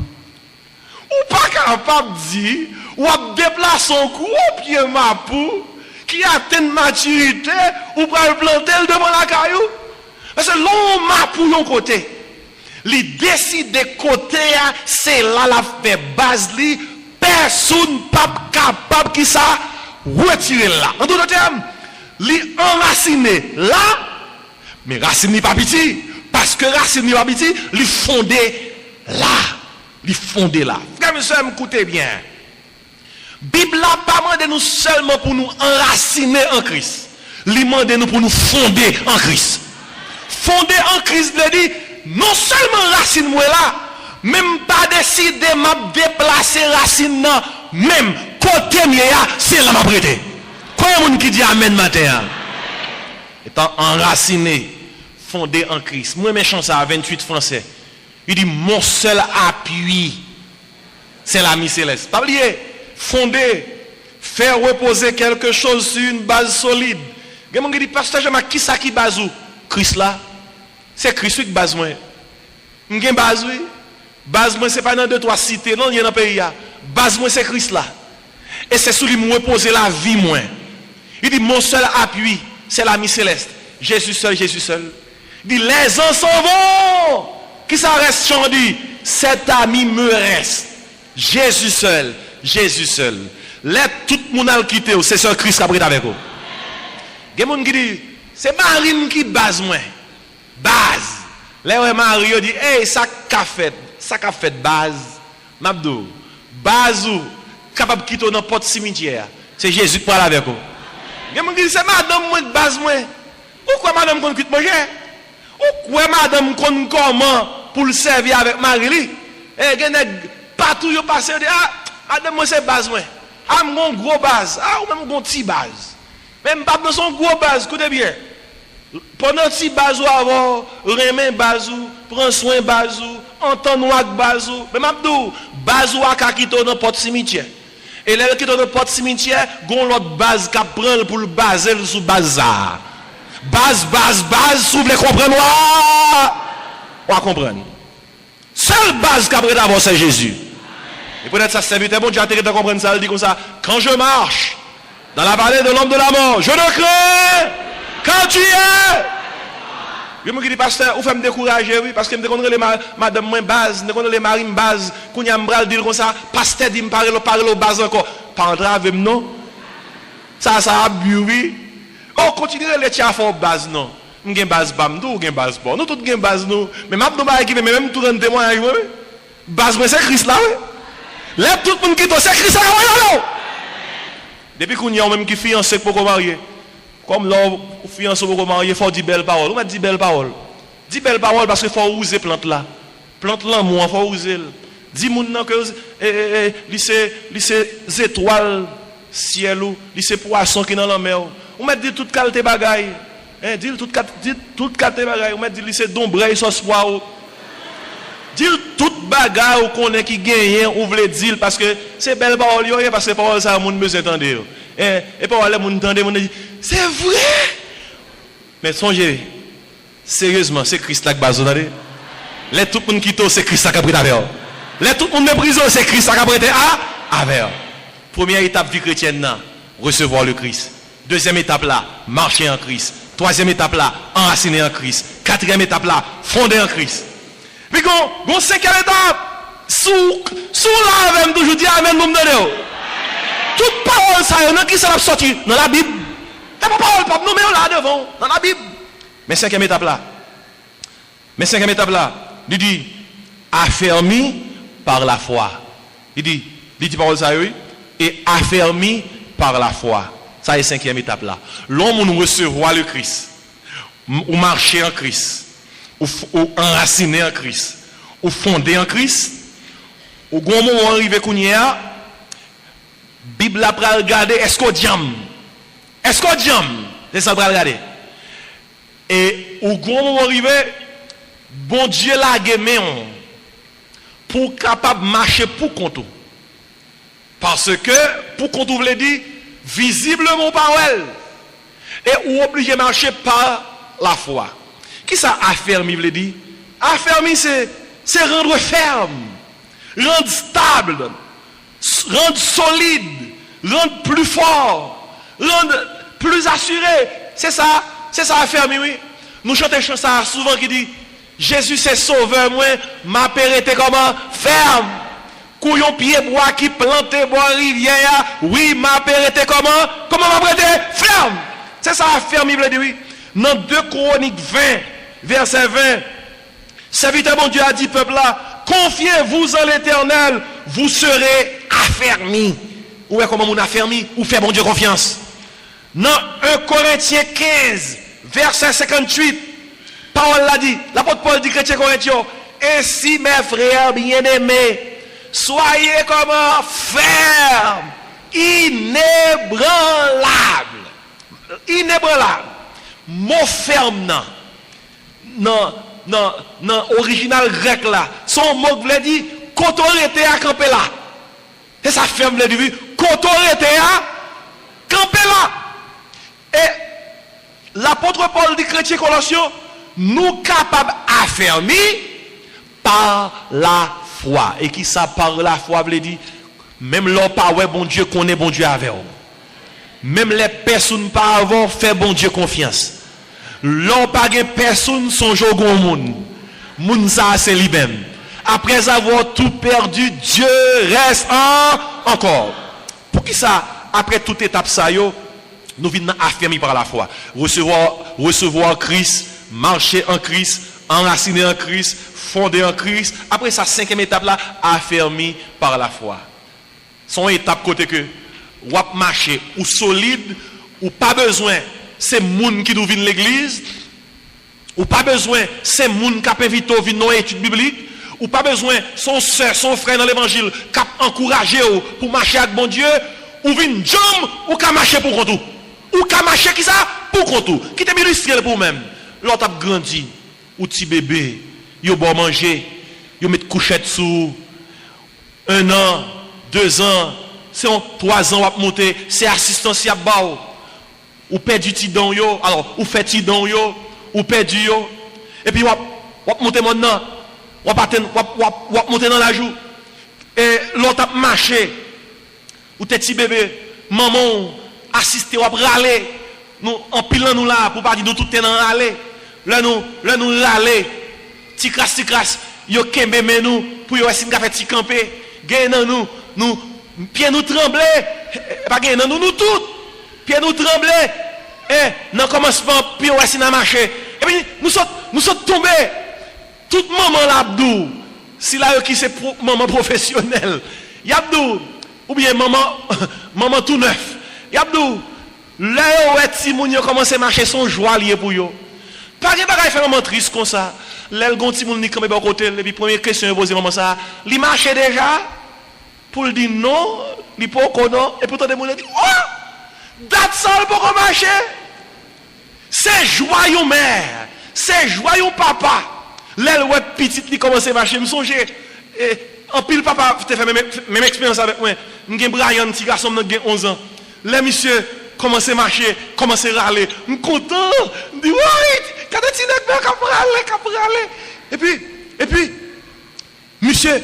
Ou pas capable de dire ou a déplacer son gros pied Mapou qui atteint maturité ou pour aller planter devant la caillou. Parce que l'on Mapou yon côté. Li décide de côté c'est là la fait base li, personne pas capable qui ça retirer là. En d'autres termes, li enraciné là, mais racine n'est pas petit parce que racine n'est pas petit, li fondé là. Li fondé là. Frère monsieur, écoutez bien. Bible là pas demandé nous seulement pour nous enraciner en Christ. Li demande nous pour nous fonder en Christ. Fonder en Christ veut dire non seulement racine moi là, même pas décider m'a déplacer racine là, même côté mien c'est là m'a prêté. Combien de monde qui dit amen matin? Étant enraciné, fondé en Christ. Moi mes chansons à 28 français. Il dit mon seul appui c'est l'ami céleste. Pas oublier, fonder, faire reposer quelque chose sur une base solide. Quelqu'un qui dit pasteur Jean-Marc qui ça qui base ou? Christ là. C'est Christ qui base moi. M'gen base oui. Base moi c'est pas dans deux trois cités non, il y a dans pays là. Base moi c'est Christ là. Et c'est sous lui me reposer la vie moi. Il dit mon seul appui c'est l'ami céleste. Jésus seul, Jésus seul. Il dit les ans s'en vont. Qui ça reste chant dit cet ami me reste. Jésus seul, Jésus seul. Let tout le monde a quitté, c'est sur Christ qui a pris avec vous. Il y a des gens qui disent c'est Marine qui base moi. Base. Là Mario dit hey ça qu'a fait base. Mabdou. Base ou capable quitter dans porte cimetière. C'est Jésus qui parle avec vous. Il y a des gens qui disent c'est madame moi base moi. Pourquoi madame qu'on quitte manger? Pourquoi madame qu'on comment pour le servir avec Marie? Et gène partout yo passé de madame moi c'est base moi. Ah mon gros base, ou même mon petit base. Même pas dans son gros base, écoutez bien. Pendant petit base ou avant, remen base ou, prend soin base ou, entend avec base ou, même abdou, base ou a quitté dans porte cimetière. Et là qui dans porte cimetière, gon l'autre base qui prend pour le baser sous bazar. Base, si vous voulez comprendre, on va comprendre. Seule base qu'après d'abord, c'est Jésus. Et peut-être ça serviteur bon Dieu a de comprendre ça, il dit comme ça, quand je marche dans la vallée de l'homme de la mort, je ne crains quand tu es. Je me dis, pasteur, vous faites me décourager, oui, parce que je me connais les madame moins base, je connais les marines base, quand il y a un bras dire comme ça, pasteur dit me parler au base encore. Pas entrer avec non. Ça a bu, oui. Oh, continuez les tiens à faire base, non. Nous avons base bam, nous avons base bon. Nous tous avons base, nous. Mais même tout le témoignage, oui. Base, c'est Christ là, oui. Là, tout le monde qui est c'est Christ là, oui. Depuis qu'on y a même qui fiancé pour marier. Comme là, fiancé pour marier, il faut dire belle parole. On m'a dit belle parole. Dis belle parole parce qu'il faut oser plante là. Plante l'amour, il faut oser. Dis moun nan que lycée étoiles ciel ou lycée poisson qui dans la mer. On m'a dit toute qualité bagaille. Hein, dit toute qualité bagaille. On m'a dit lycée d'ombre sauce poireau. Dis toute bagaille ou connaît qui gagne ou veut dire parce que c'est belle parole yo parce que parole ça moun besoin entendre. Et parole moun entendre moun dit c'est vrai. Mais songez sérieusement c'est Christ là qui base attendez. Les tout monde qui to c'est Christ là qui a pris avec. Les tout monde méprisé c'est Christ là qui a pris avec. Première étape vie chrétienne là, recevoir le Christ. Deuxième étape là, marcher en Christ. Troisième étape là, enraciner en Christ. Quatrième étape là, fonder en Christ. Puis gon cinquième étape, sous là même toujours dire amen nous me toute parole ça y qui ça l'a sorti dans la Bible. C'est pas parole pas nous mais là devant dans la Bible. Mais cinquième étape là, il dit affermi par la foi. Il dit parole ça oui et affermi par la foi. Ça est cinquième étape là. L'homme nous recevoir le Christ, ou marcher en Christ, ou enraciner en Christ, ou fonder en Christ, ou grand moment arrivé qu'on y a, Bible après regarder est-ce qu'on diam, c'est ça pour regarder. Et au grand moment arrivé, bon Dieu l'a guémé pour capable marcher pour compte. Parce que pour compte vous voulez dire visiblement par elle. Et ou obligé de marcher par la foi. Qui ça affermi veut dire? Affermi c'est rendre ferme, rendre stable, rendre solide, rendre plus fort, rendre plus assuré. C'est ça affermi, oui. Nous chantons ça souvent qui dit Jésus c'est sauveur, moi, ma père était comment? Ferme. Couillon pied bois qui plantait bois rivière, oui, ma père était comment? Comment ma père était? Ferme. C'est ça ferme, il veut dire oui. Dans 2 Chroniques 20, verset 20, serviteur bon Dieu a dit peuple là, confiez-vous en l'Éternel, vous serez affermis. Ou est comment on affermi? Ou fait bon Dieu confiance. Dans 1 Corinthiens 15, verset 58, parole l'a dit, l'apôtre Paul dit chrétien Corinthiens, ainsi mes frères bien-aimés, soyez comment fermes, inébranlables. Mot ferme non original grec là. Son mot veut dire quand on était à camper là. Et ça ferme le dire quand on était à camper là. Et l'apôtre Paul dit chrétien Colossiens, nous capables affermis par la foi. Et qui ça par la foi veut dire même l'homme pas ouais bon Dieu connaît bon Dieu avec vous. Même les personnes pas avant fait bon Dieu confiance. L'homme pas de personne son jour au monde. Moun ça c'est lui-même. Après avoir tout perdu, Dieu reste encore. Pour qui ça après toute étape ça yo, nous venons affirmer par la foi. Recevoir Christ, marcher en Christ, enraciner en Christ, fonder en Christ. Après ça cinquième étape là, affermi par la foi. Son étape côté que ou marcher ou solide ou pas besoin c'est moun qui nous vient l'église ou pas besoin c'est moun qui a invité venir dans étude biblique ou pas besoin son soeur son frère dans l'évangile qui a encouragé pour marcher avec bon Dieu ou vinn jam ou qui marcher pour compte ou qui marcher qui ça pour compte qui te illustré pour même l'autre a grandi ou petit bébé yo bon manger yo met couchette sous 1 an 2 ans c'est en 3 ans à monter, c'est assistance à bao. Ou perdu tidon yo, alors ou fait tidon yo, ou perdu yo. Et puis ou monter maintenant, ou monter dans la joue. Et l'autre a marché. Ou t'es petit bébé, maman assister ou râler. Nous empilant nous là pour pas dire nous tout dans râler. Là nous râler. Ti crasse, yo kembe nous pour yo essayer de faire ti camper. Gagne nous pieds nous trembler, pas gagner nous tout. Pieds nous trembler et dans commencement puis on essayer de marcher. Et puis nous sommes tombés. Toute maman l'abdou. Si là qui c'est maman professionnelle. Yabdou ou bien maman tout neuf. Yabdou là ouais ti moun yo commencer marcher son joie lié pour yo. Pas que bagay fait maman triste comme ça. L'el gon ti moun ni camper bon côté et puis première question poser maman ça, li marche déjà pour dire non, il peut non, et pourtant des gens disent oh, that's all pour marcher. C'est joyeux mère, c'est joyeux papa. L'aile ouais petite qui commence à marcher, me songe en pile papa te fait même expérience avec moi. M'gen Brian petit garçon m'gen 11 ans. Les monsieur commence à marcher, commence à râler. Me content, dit ouais, quand tu n'es pas râler. Et puis monsieur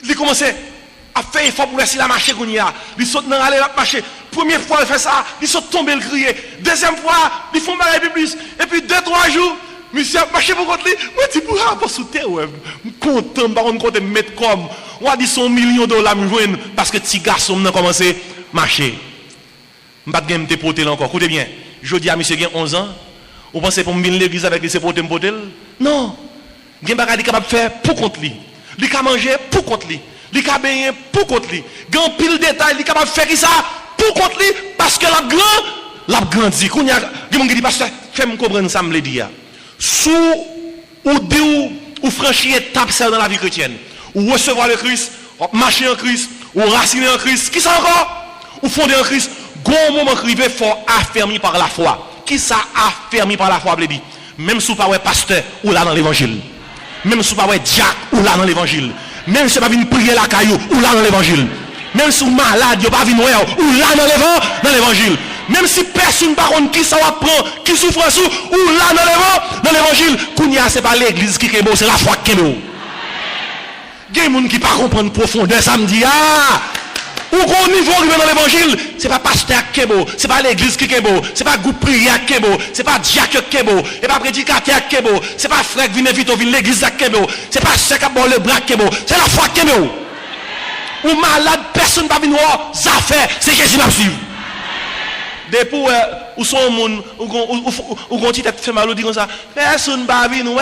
il commence à faire effort pour laisser la marcher qu'on y a. Il saute dans aller la marcher. Première fois il fait ça, il saute tomber le crier. Deuxième fois, il font marrer plus. Et puis 2-3 jours, monsieur a marché pour contre lui. Moi tu pourras pas sous terre ouais. Content par on compte mettre comme on a dit $100 millions me joindre parce que petit garçon a commencé à marcher. M'pas game te porter encore. Écoutez bien. Je dis à monsieur qui a 11 ans, vous pensez pour venir l'église avec lui c'est porter non. Gen bagay capable faire pour contre lui. Il peut manger pour contre lui. Il peut baigner pour contre lui. Il pile détail, il est capable de faire ça tout contre lui parce que l'a grandi. Qu'on y a quelqu'un qui dit pasteur, fais-moi comprendre ça me le dire. Sous ou dit ou franchir étape ça dans la vie chrétienne. Ou recevoir le Christ, ou marcher en Christ, ou raciner en Christ. Qui ça encore? Ou fonder en Christ. Gon moment arrivé fort affermi par la foi. Qui ça affermi par la foi veut dire? Même si vous pas pasteur ou là dans l'évangile. Même si vous pas diacre ou là dans l'évangile. Même si vous pas venir prier la caillou ou là dans l'évangile. Même si vous malade, vous pas venir ou là dans l'évangile. Même si personne par contre qui ça va prendre, qui souffre sous ou là dans l'évangile, kounya c'est pas l'église qui est beau, c'est la foi qui est beau. Il y a des gens qui ne comprennent pas profondeur samedi. Ou au niveau arrivé dans l'évangile, ce n'est pas pasteur qui est beau, ce n'est pas l'église qui est beau, ce n'est pas groupe prière qui est beau, ce n'est pas diacre qui est beau, ce n'est pas prédicateur qui est beau, ce n'est pas frère qui vient vite au l'église qui est beau, ce n'est pas ceux qui ont le bras qui est beau, c'est la foi qui est beau. Ou malade, personne ne va venir voir, ça fait, c'est Jésus qui suivre. Depuis où sont les gens, où ont dit fait mal, ou dit comme ça, personne ne va venir,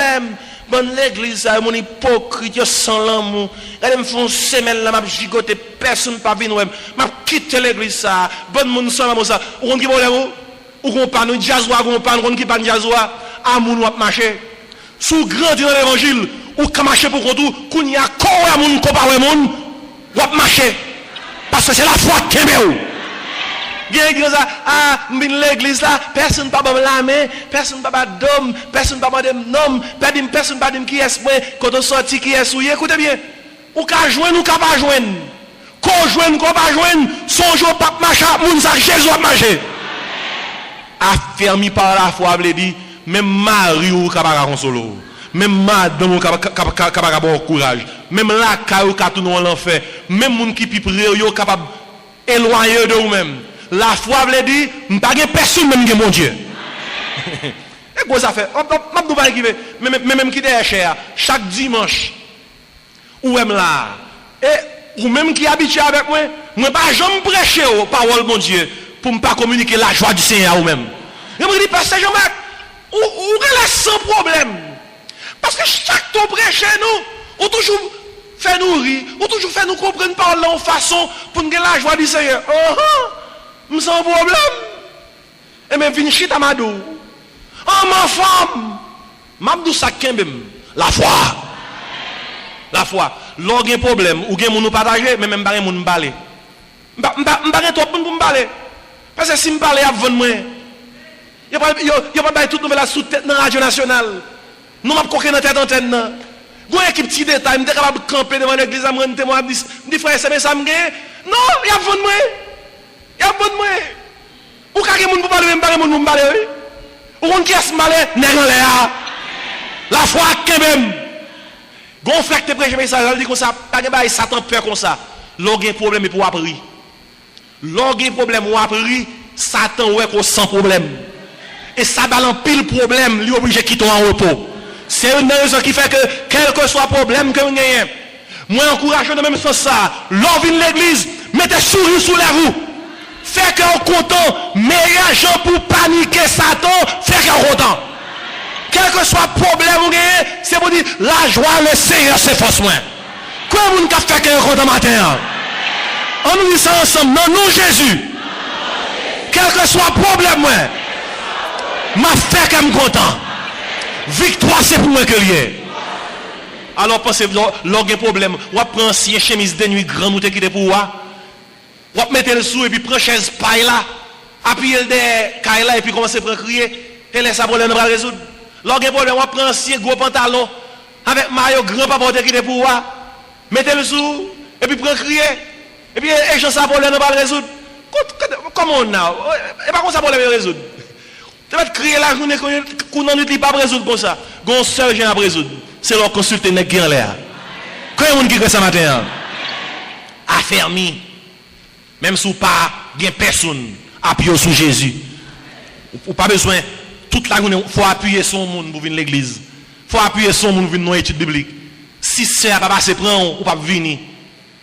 bonne l'église, mon hypocrite, sans l'amour. Elle me font semaine là, m'a gigoté, personne pas venir, m'a quitté l'église ça, bonne monde sans l'amour ça. Ou on qui problème ou qu'on parle de jazzois, on parle on qui parle de jazzois, amour ou marcher. Sous grandi dans l'évangile, ou qu'on marcher pour tout, qu'on y a quoi amour comparé monde, ou marcher. Parce que c'est la foi qui est belle. L'église là, personne ne peut pas la main, personne ne peut pas d'homme, personne ne peut pas de nom, personne ne peut pas dire qui est, quand on sortit qui est souillé. Écoutez bien, ou qu'à joindre, ou qu'à pas joindre. Qu'on joigne, qu'on pas joindre, son jour pas marcher, moun sa Jésus a marché. Affermi par la foi, veut dire, même Marie ou qu'à consolo, même madame ou qu'à avoir courage, même la caille ou qu'à tout dans l'enfer, même moun qui peut prier, yo capable éloigner de vous-même. La foi veut dire, je ne pas personne même que mon Dieu. Et quoi ça fait? Même qui est cher, chaque dimanche, ou même là, et ou même qui habite avec moi, je ne vais pas jamais prêcher aux paroles de mon Dieu pour ne pas communiquer la joie du Seigneur ou même. Je me dis, pasteur Jean-Marc, ou est sans problème. Parce que chaque temps prêcher nous, ou toujours fait nous rire, ou toujours fait nous comprendre par la façon pour nous la joie du Seigneur. Sans problème. Et même vini chita madou. Oh ma femme. Mabdou sa kembem. La foi. La foi. Lorsqu'il y a un problème, ou gen moun nous partager, mais même pas moun m'balé. M'balé trop pour m'balé. Parce que si m'balé a vendre moi. Yo pas bailler toute nouvelle sous tête dans la radio nationale. Nous m'a coqué dans tête antenne. Gon équipe petit détail, m'était capable de camper devant l'église à me rendre témoin, dit frère c'est ça me gagne. Non, y a vendre moi. Il y a bon de moi. Ou quand quelqu'un ne peut pas même pas moun m'balé. Ou on qui est m'balé, nèg en l'air. La foi quand même. Gon frère te prêche message, il dit comme ça, pas de bail Satan peur comme ça. Lorsqu'il problème pour appris. Lorsqu'il problème ou appris, Satan ouais qu'on sans problème. Et ça balance pile problème, lui obligé quitter en repos. C'est une raison qui fait que quel que soit problème que vous gagnez, moi encourage de même sens ça. L'on vient l'église, mettez sourire sous la roue. Fait qu'on content, meilleur gens pour paniquer Satan, fait qu'on content. Quel que soit le problème, c'est pour dire la joie, le Seigneur, c'est force moins. Comment vous fait qu'on content matin? On nous dit ça ensemble, non, nous Jésus. Quel que soit le problème, m'a fait qu'on content. Victoire, c'est pour moi que lié. Alors pensez, lorsqu'il y a un problème, on prend ancien chemise de nuit grand ou qui est pour moi. On va mettre le sous et puis prendre chaise paille là, appuyer le caille là et puis commencer à crier. Et laisse ça problème va résoudre. Lorsqu'il y a un problème, on prend ancien gros pantalon avec maillot grand papa qui est pour moi. Mettez le sous et puis prendre crier. Et puis échange ça problème va résoudre. Comment on a? Et pas comme ça problème résoudre. Tu vas crier la journée qu'on n'en est pas résoudre comme ça. Gon seul j'ai à résoudre. C'est leur consulter nèg qui en l'air. Comment on qui fait ça matin? Affermi. Même si vous pas bien personne appuyer sur Jésus. Ou pas besoin toute la journée faut appuyer son monde pour venir l'église. Faut appuyer son monde pour venir dans l'étude biblique. Si sœur pas passer prendre ou pas venir.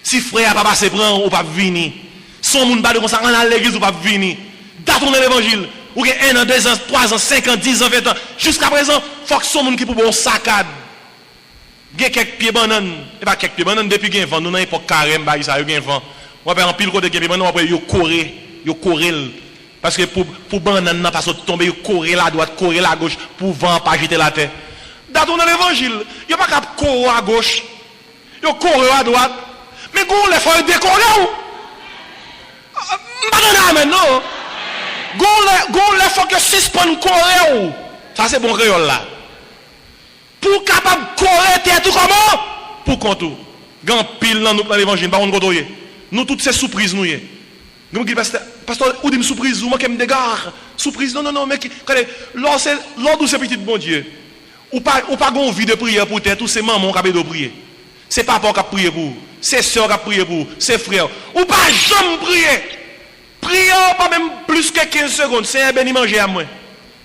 Si frère pas passer prendre ou pas venir. Son monde pas de comme ça dans l'église ou pas venir. Dans l'évangile. Ou bien 1 an, 2 ans, 3 ans, 5 ans, 10 ans, 20 ans. Jusqu'à présent, il faut que son monde qui pour bon saccade. Il y a quelques pieds bananes. Et pas quelques pieds bananes depuis qu'il y a un vent. Nous, dans l'époque carême, il y a un vent. On va faire un pile côté qui est bananes, on va y courir yo correl parce que pour banane n'a pas tomber, yo correl à droite, correl à gauche pour vent pas jeter la terre. Dans l'évangile, yo pas cap courir à gauche. Yo courir à droite. Mais gon les faut décoller ou pas maintenant. Gon les faut que suspendre courir ou. Ça c'est bon créole là. Pour capable courir terre tout comment? Pour contour. Grand pile dans l'évangile, par contre côtoyer. Nous toutes ces surprises nous y. Nous dit pasteur ou dit surprise ou manque me dégare. Surprise non mais lors de ces petites bon Dieu. Ou pas gon vie de prière pour terre, tous ces mamans qui ont prier. C'est papa qui a prié pour, c'est sœur qui a prié pour, c'est frère. Ou pas jamais prier. Prier pas même plus que 15 secondes, c'est un béni manger à moi.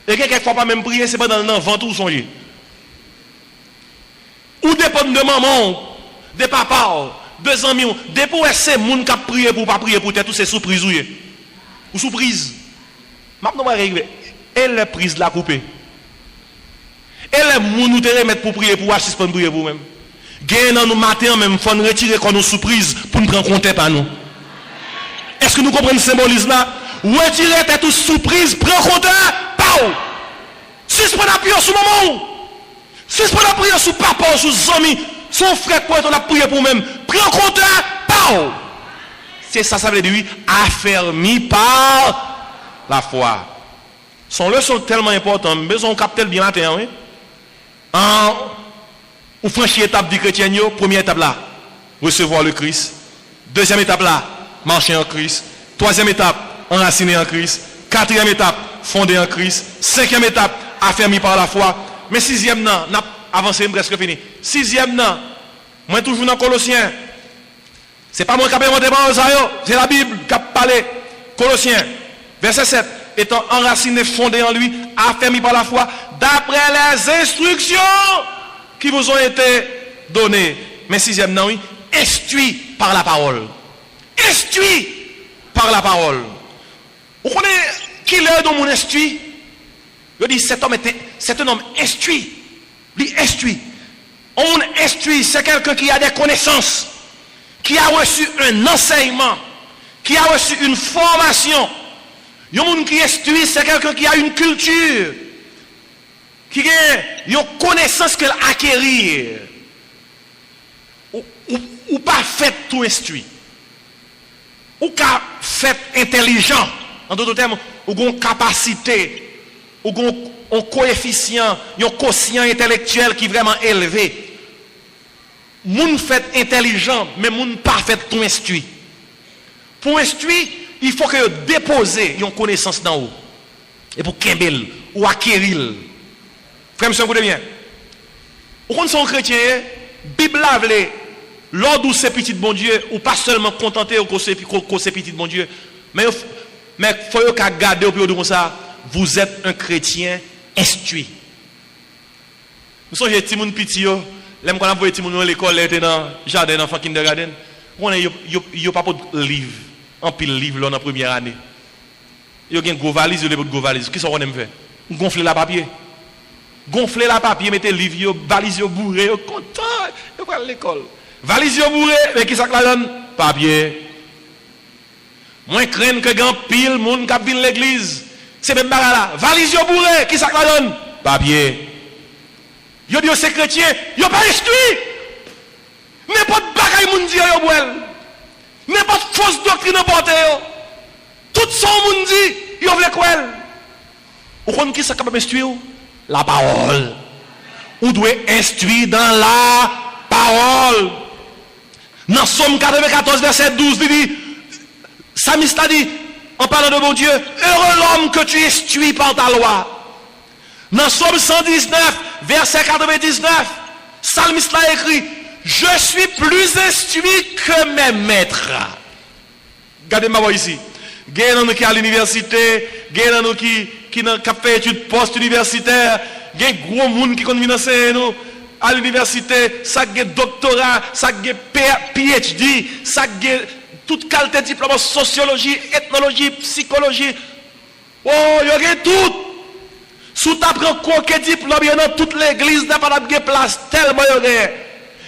Et quelquefois pas même prier, c'est pas dans le ventre ou songer. Ou dépend de maman, de papa, de amis, des pour ces gens qui prié pour pas prier pour terre, tous ces surprises ou surprise. Maintenant va régler. Elle est prise la couper. Elle est moun nous te remettre pour prier pour assister pour prier pour même. Gain dans nous matin même faut nous retirer quand nous surprise pour nous prendre compte par nous. Est-ce que nous comprenons le symbolisme là? Retirer tête toute surprise, prends compte pao. Suspend la prière sous maman. Suspend la prière sous papa, sous amis, son frère pour être la prière pour même. Prends compte pao. C'est ça veut dire affermi par la foi. Son leçon tellement important, besoin capter bien matin oui. Ou franchir l'étape du chrétien, première étape là, recevoir le Christ. Deuxième étape là, marcher en Christ. Troisième étape, enraciner en Christ. Quatrième étape, fonder en Christ. Cinquième étape, affermi par la foi. Mais sixième non, n'a avancé presque fini. Sixième non, moi toujours dans Colossiens. C'est pas moi qui ai inventé ça, c'est la Bible qui a parlé. Colossiens, verset 7. Étant enraciné, fondé en lui, affermi par la foi, d'après les instructions qui vous ont été données. Mais sixième, non, oui, instruit par la parole. Instruit par la parole. Vous connaissez qui est dans mon instruit? Je dis, c'est un homme instruit. Il instruit. On instruit, c'est quelqu'un qui a des connaissances, qui a reçu un enseignement, qui a reçu une formation. Un monde qui instruit, c'est quelqu'un qui a une culture, qui a une connaissance qu'elle acquérir. Ou pas fait tout instruit. Ou pas fait intelligent. En d'autres termes, ou une capacité, ou un coefficient, un quotient intellectuel qui est vraiment élevé. Moun fait intelligent, mais moun pas fait tout instruit. Pour instruire, il faut que déposer une connaissance d'en haut. Et pour Kembel ou acquérir. Frère, monsieur, vous bien. Quand sont chrétiens, Bible a voulu, lors de ces petits bon Dieu, ou pas seulement contenté au ces petits bon Dieu, mais il faut que garder au plus comme ça, vous êtes un chrétien instruit. Nous sommes des petits gens petits, les gens qui ont des petits gens à l'école, dans le jardin, dans le kindergarten, on n'a pas de livre. En pile livre dans la première année. Il y a une gros valise, il y a une gros valise. Qu'est-ce qu'on aime faire? Gonfler la papier. Gonfler la papier, mettez le livre, valise bourré, content, il va à l'école. Valise bourré, mais qui ça que la donne? Papier. Moins crainte que grand pile monde qui vient l'église. C'est même bagarre là. Valise bourré, qui ça que la donne? Papier. Yo dit c'est chrétien, yo pas instruit. N'importe bagaille moun dit yo boel. N'importe fausse doctrine portée. Tout son monde dit, il veut quoi? Vous connaissez qui ça capable d'instruire? La parole. Vous devez instruire dans la parole. Dans Somme 94, verset 12, il dit, Psalmiste a dit, en parlant de mon Dieu, heureux l'homme que tu instruis par ta loi. Dans Somme 119, verset 99, Psalmiste a écrit, je suis plus instruit que mes maîtres. Regardez-moi ici. Il y a des gens qui sont à l'université, il y a des gens qui ont fait des études post-universitaires, il y a des gros gens qui ont enseigné à l'université, ça a doctorat, ça a PhD, ça a toute qualité de diplôme, sociologie, ethnologie, psychologie. Oh, il y a tout. Si tu apprends quoi diplôme, il y a dans toute l'église, il n'y a pas de place tellement il y a.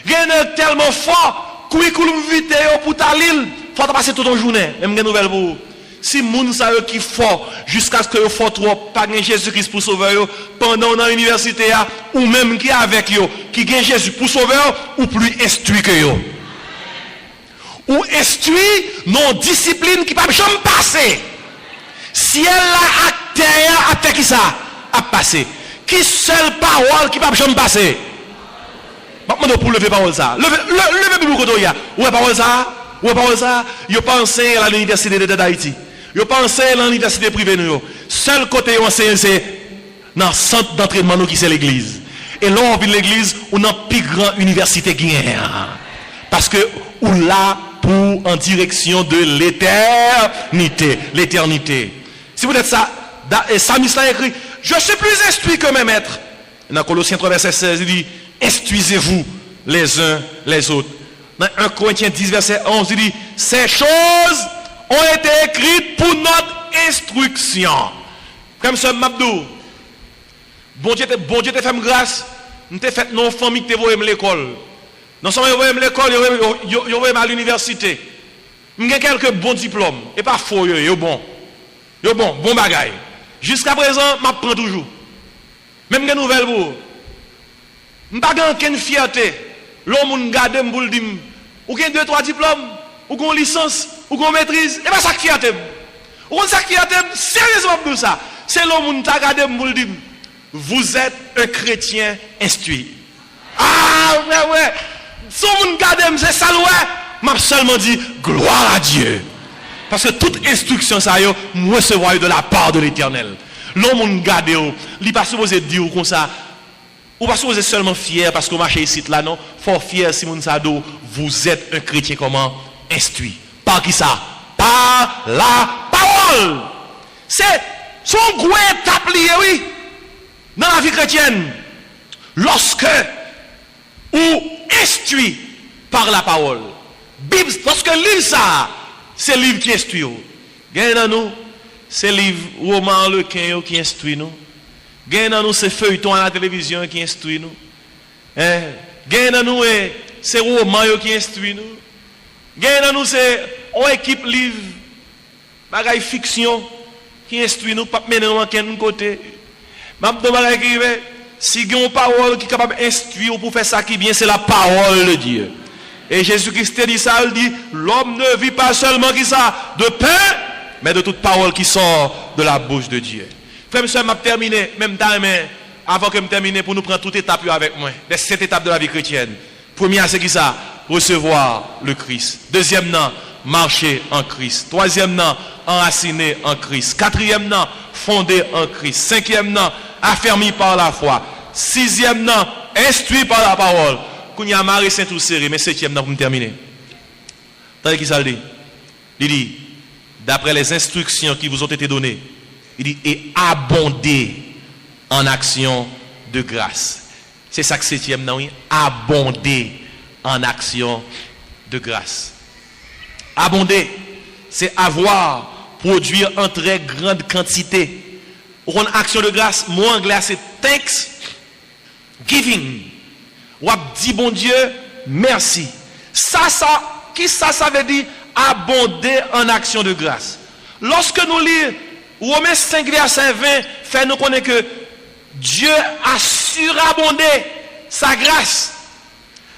Il y a tellement fort, curriculum vitae pour ta l'île, il faut passer toute une journée. Même une nouvelle pour vous. si moun sa yo qui fort jusqu'à ce que yo fort trop pas gen Jésus-Christ pour sauver yo pendant dans l'université ou même qui avec yo qui gen Jésus pour sauver ou plus instruit que yo ou instruit non discipline qui pas jamais passer si elle a acté qui ça a passé qui seule parole qui pas jamais passer maintenant pour lever parole ça lever Bible koto ya ouais parole ça ouais parole ça yo pas enseigner à l'université d'Haïti. Yo pas enseigner dans l'université privée nous. Seul côté yo enseigner c'est dans le centre d'entraînement nous qui c'est l'église. Et là on vient l'église ou dans plus grande université qui est. Parce que ou là pour en direction de l'éternité. Si vous êtes ça Samis l'a écrit, je suis plus instruit que mes maîtres. Dans Colossiens 3 verset 16 il dit instruisez-vous les uns les autres. Dans 1 Corinthiens 10 verset 11 il dit ces choses ont été écrites pour notre instruction. Comme ça, Mabdou. Bon Dieu te fait grâce. Nous te fait nos familles te voyons l'école. Non seulement voyons l'école, yo voyons à l'université. Nous avons quelques bons diplômes. Et pas faux, yo bon. Yo bon bagaille. Jusqu'à présent, m'apprends toujours. Même une nouvelle pour. M'pas aucune fierté. L'homme garde m'boul dim. Ou gen 2-3 diplômes, ou gen licence, ou qu'on maîtrise, et pas ça qui a été. Ou ça qui a été, sérieusement pour ça. C'est l'homme qui t'a regardé pour le dire, vous êtes un chrétien instruit. Ah, ouais. Si vous regardez, c'est ça, ouais. M'a seulement dit, gloire à Dieu. Parce que toute instruction, ça, moi, recevoir de la part de l'Éternel. L'homme qui regarde, il n'est pas supposé dire comme ça. Ou pas supposé seulement fier parce que vous marchez ici, là, non. Fort fier, si vous êtes un chrétien comment instruit. Par qui ça? Par la parole. C'est son gros étape lié, oui, dans la vie chrétienne. Lorsque ou instruit par la parole. Bible, lorsque livre ça, c'est le livre qui instruit. Gagne dans nous, c'est le livre roman le qui instruit nous. Gagne dans nous, c'est feuilleton à la télévision qui instruit nous. Gagne dans nous, c'est roman qui instruit nous. Gagne dans nous, c'est une équipe livre, bagaille fiction qui instruit nous, pas mener nous à quel côté. Si il y a une parole qui est capable d'instruire pour faire ça qui bien, c'est la parole de Dieu. Et Jésus-Christ dit ça, il dit, l'homme ne vit pas seulement qui ça, de pain, mais de toute parole qui sort de la bouche de Dieu. Frère, monsieur, je terminé, même temps, avant que je termine, pour nous prendre toute étape avec moi, les 7 étapes de la vie chrétienne. Première, c'est qui ça? Recevoir le Christ. Deuxième, marcher en Christ. Troisième, enraciner en Christ. Quatrième, fonder en Christ. Cinquième, affermi par la foi. Sixième, instruit par la parole. Qu'on y a marre saint tout serré, mais septième, pour me terminer. Attendez qui ça le dit? Il dit, d'après les instructions qui vous ont été données, il dit, et abonder en action de grâce. C'est ça que septième, oui, abonder en action de grâce. Abonder, c'est avoir, produire en très grande quantité. Ou en action de grâce, mot anglais c'est thanksgiving. Ou dit bon Dieu, merci. Qui ça veut dire abonder en action de grâce. Lorsque nous lisons Romains 5 verset 20, fait nous connaître que Dieu a surabondé sa grâce.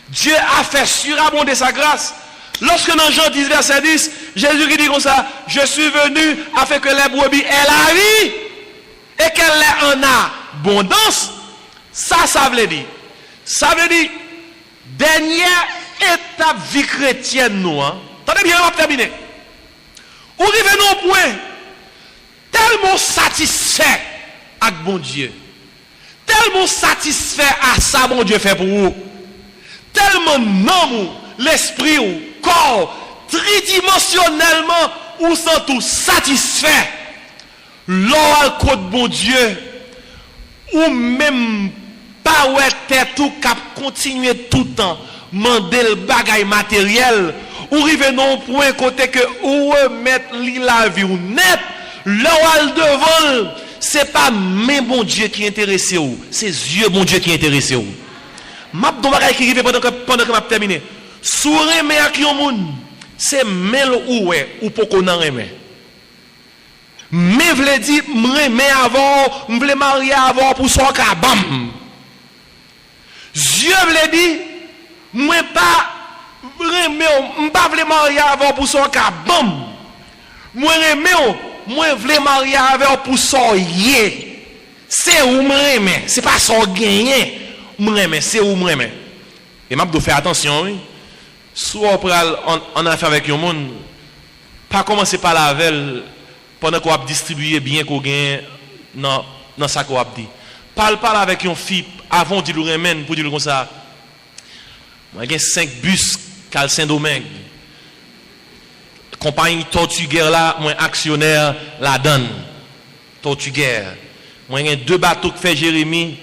Dieu a fait surabonder sa grâce. Lorsque dans Jean 10 verset 10, Jésus qui dit comme ça, je suis venu afin que les brebis aient la vie et qu'elle ait en abondance. Ça veut dire. Ça veut dire, dernière étape vie chrétienne, nous. Attendez bien, on va terminer. Ou revenons au point, tellement satisfait avec bon Dieu, tellement satisfait à ça, bon Dieu fait pour vous, tellement non, l'esprit ou corps, tridimensionnellement, ou sont tous satisfaits. L'or côté bon Dieu, ou même pas ouais tête tout cap continuer tout le temps demander le bagage matériel ou revenons au point côté que ou mettre la vie ou net l'oral devant c'est pas même bon Dieu qui intéresse ou c'est yeux bon Dieu qui intéresse ou m'a don bagage qui arrive pendant que m'a terminé sourire mais ak yon moun c'est mel ou ouais ou poko nan remet Mais vle dit m'aimer avant, m'vle marier avant pour son kabam. Dieu vle dit moi pas aimer, m'pas vle marier avant pour son kabam. Moi aimer, moi vle marier avant pour son yé. C'est où m'aimer, c'est pas son gagner. M'aimer, c'est où m'aimer. Et m'a doit faire attention, oui. Soit on affaire avec un monde, pas commencer par la veille pendant qu'on a distribué bien qu'on gagne dans ça qu'on a dit. Parle avec une fille avant de le remettre pour dire comme ça. Moi j'ai 5 bus Cal Saint-Domingue. Compagnie Tortuguère là, moi actionnaire la donne. Tortuguère. Moi j'ai 2 bateaux que fait Jérémie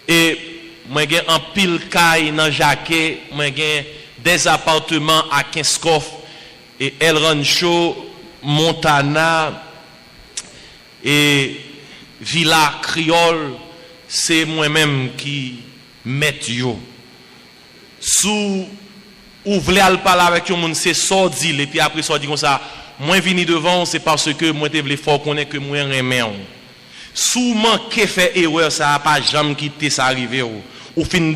et moi j'ai un pile caille dans Jacquet, moi j'ai des appartements à Kinskoff et El Rancho, Montana et Villa Creole, c'est moi-même qui mets yo. Sous ou voulez aller parler avec un monde, c'est sordi et puis après sordi comme ça, moi vini devant c'est parce que moi te voulais fort connaître que moi remè. Sous manquer fait erreur ça a pas jamais quitté ça arriver ou fin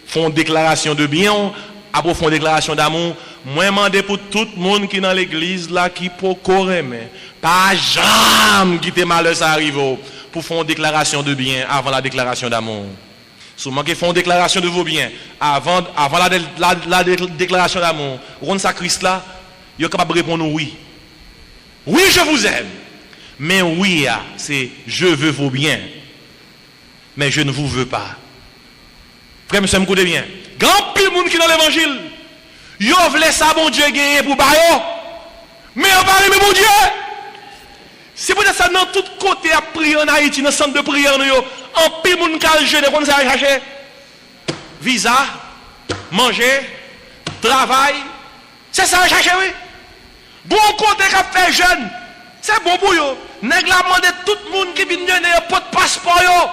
font déclaration de bien, après font déclaration d'amour. Moi demandé pour tout le monde qui dans l'église là qui pour aimer, pas jamais quitter malheur ça arrive pour faire une déclaration de bien avant la déclaration d'amour. Souvent qui font une déclaration de vos biens avant la déclaration d'amour. On ça Christ là, il est capable de répondre oui. Oui, je vous aime. Mais oui, c'est je veux vos biens. Mais je ne vous veux pas. Frère, monsieur, m'écoutez bien. Grand pile monde qui dans l'évangile, yo vle ça bon Dieu gagner pour bayo. Mais on parle mais bon Dieu. C'est peut-être ça dans tout côté à prier en Haïti dans centre de prière nous yo. En pile monde qui jeune comme ça chercher visa, manger, travail. C'est ça chercher oui. Bon côté qui fait jeune. C'est bon pour yo. Nèg la demande tout le monde qui vient donner pas de passeport yo.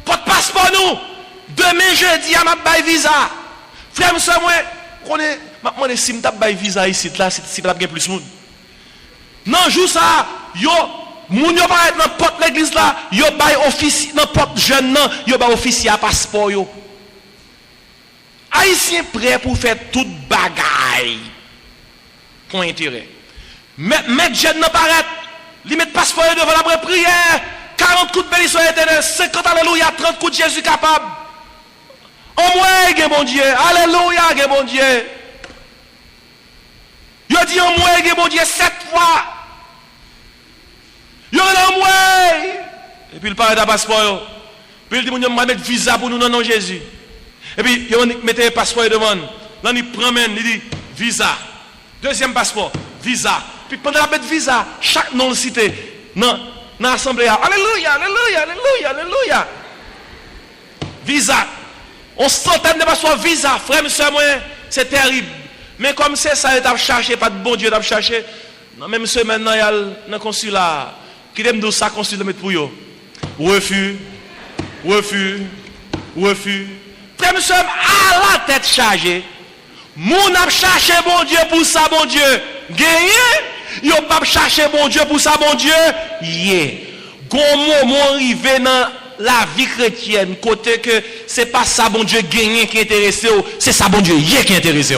Pas de passeport nous. Demain jeudi à m'a bail visa. Frère monsieur moi connais m'a demandé si m't'a bail visa ici là si pas bien plus monde. Non jour ça yo moun yo pas dans porte l'église là, yo bail officier dans porte jeune non, yo bail officier à passeport yo. Haïtien prêt pour faire toute bagaille. Point intérêt. Mettre jeune non paraît, li mettre passeport devant la prière, 40 coups de bénédiction éternelle, 50 alléluia, 30 coups de Jésus capable. En moi, mon Dieu. Alléluia, mon Dieu. Yo dit en moi, mon Dieu, 7 fois. Yo en moi. Et puis il parle de passeport. Puis il dit, on va mettre visa pour nous dans Jésus. Et puis il met le passeport devant. Là, il prend, il dit, visa. Deuxième passeport, visa. Puis pendant la mettre visa, chaque nom cité, dans l'assemblée, alléluia, alléluia, alléluia, alléluia. Visa. On centaine de passeports visa, frère, monsieur, moi, c'est terrible. Mais comme c'est ça, il t'a cherché, pas de bon Dieu, t'a cherché. Non, même monsieur, maintenant, il y a le consulat. Qui aime de ça, consulat, mettre pour eux. Refus, refus, refus. Frère, monsieur, à la tête chargée. Moun a cherché bon Dieu pour ça, bon Dieu. Gagné, il pas cherché bon Dieu pour ça, bon Dieu. Yeah. Gon moment arrivé dans la vie chrétienne, côté que c'est pas ça bon Dieu gagné qui intéresse, c'est ça bon Dieu qui intéresse.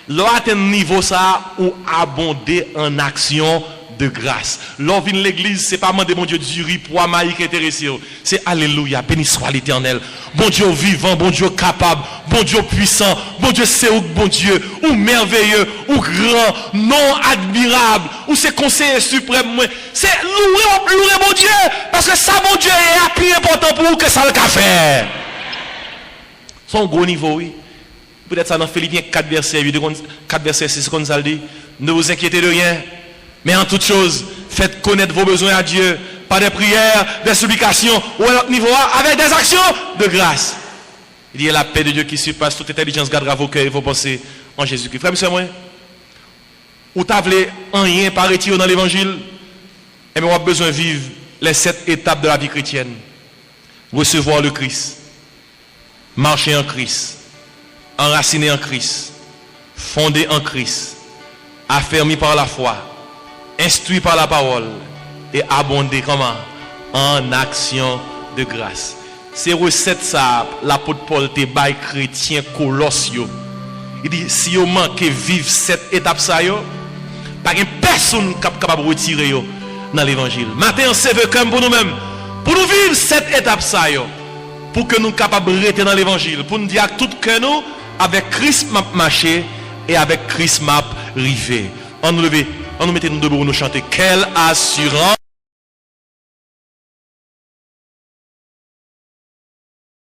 Là à un niveau ça ou abonder en action de grâce. L'on vient l'église, c'est pas demander bon Dieu du riz pour maïs qui intéresse, c'est alléluia, béni soit l'Éternel. Bon Dieu vivant, bon Dieu capable, bon Dieu puissant, bon Dieu c'est où bon Dieu, ou merveilleux, ou grand, non admirable, ou c'est conseiller suprême. C'est louer bon Dieu, parce que ça bon Dieu est plus important pour vous que ça le fait. C'est un gros niveau, oui. Peut-être ça dans Philippiens 4 versets 8, 4 versets 6, comme ça le dit. Ne vous inquiétez de rien, mais en toute chose, faites connaître vos besoins à Dieu par des prières, des supplications, ou à notre niveau, avec des actions de grâce. Il y a la paix de Dieu qui surpasse toute intelligence, gardera vos cœurs et vos pensées en Jésus-Christ. Frère, monsieur, moi, ou t'as voulu rien par retirer dans l'évangile, et on a besoin de vivre les 7 étapes de la vie chrétienne. Recevoir le Christ, marcher en Christ, enraciné en Christ, fondé en Christ, affermi par la foi, instruit par la parole et abonder comment? En action de grâce. C'est recette ça, l'apôtre Paul te bail chrétien Colosse yo. Il dit si vous manquez vivre cette étape ça yo, pas une personne capable de retirer yo dans l'évangile. Matin on se veut comme pour nous-mêmes, pour nous vivre cette étape ça yo, pour que nous capables de rester dans l'évangile, pour nous dire tout que nous avec Christ m'a marché et avec Christ m'a rivé. On nous lever, on nous mettait nous debout pour nous chanter. Quelle assurance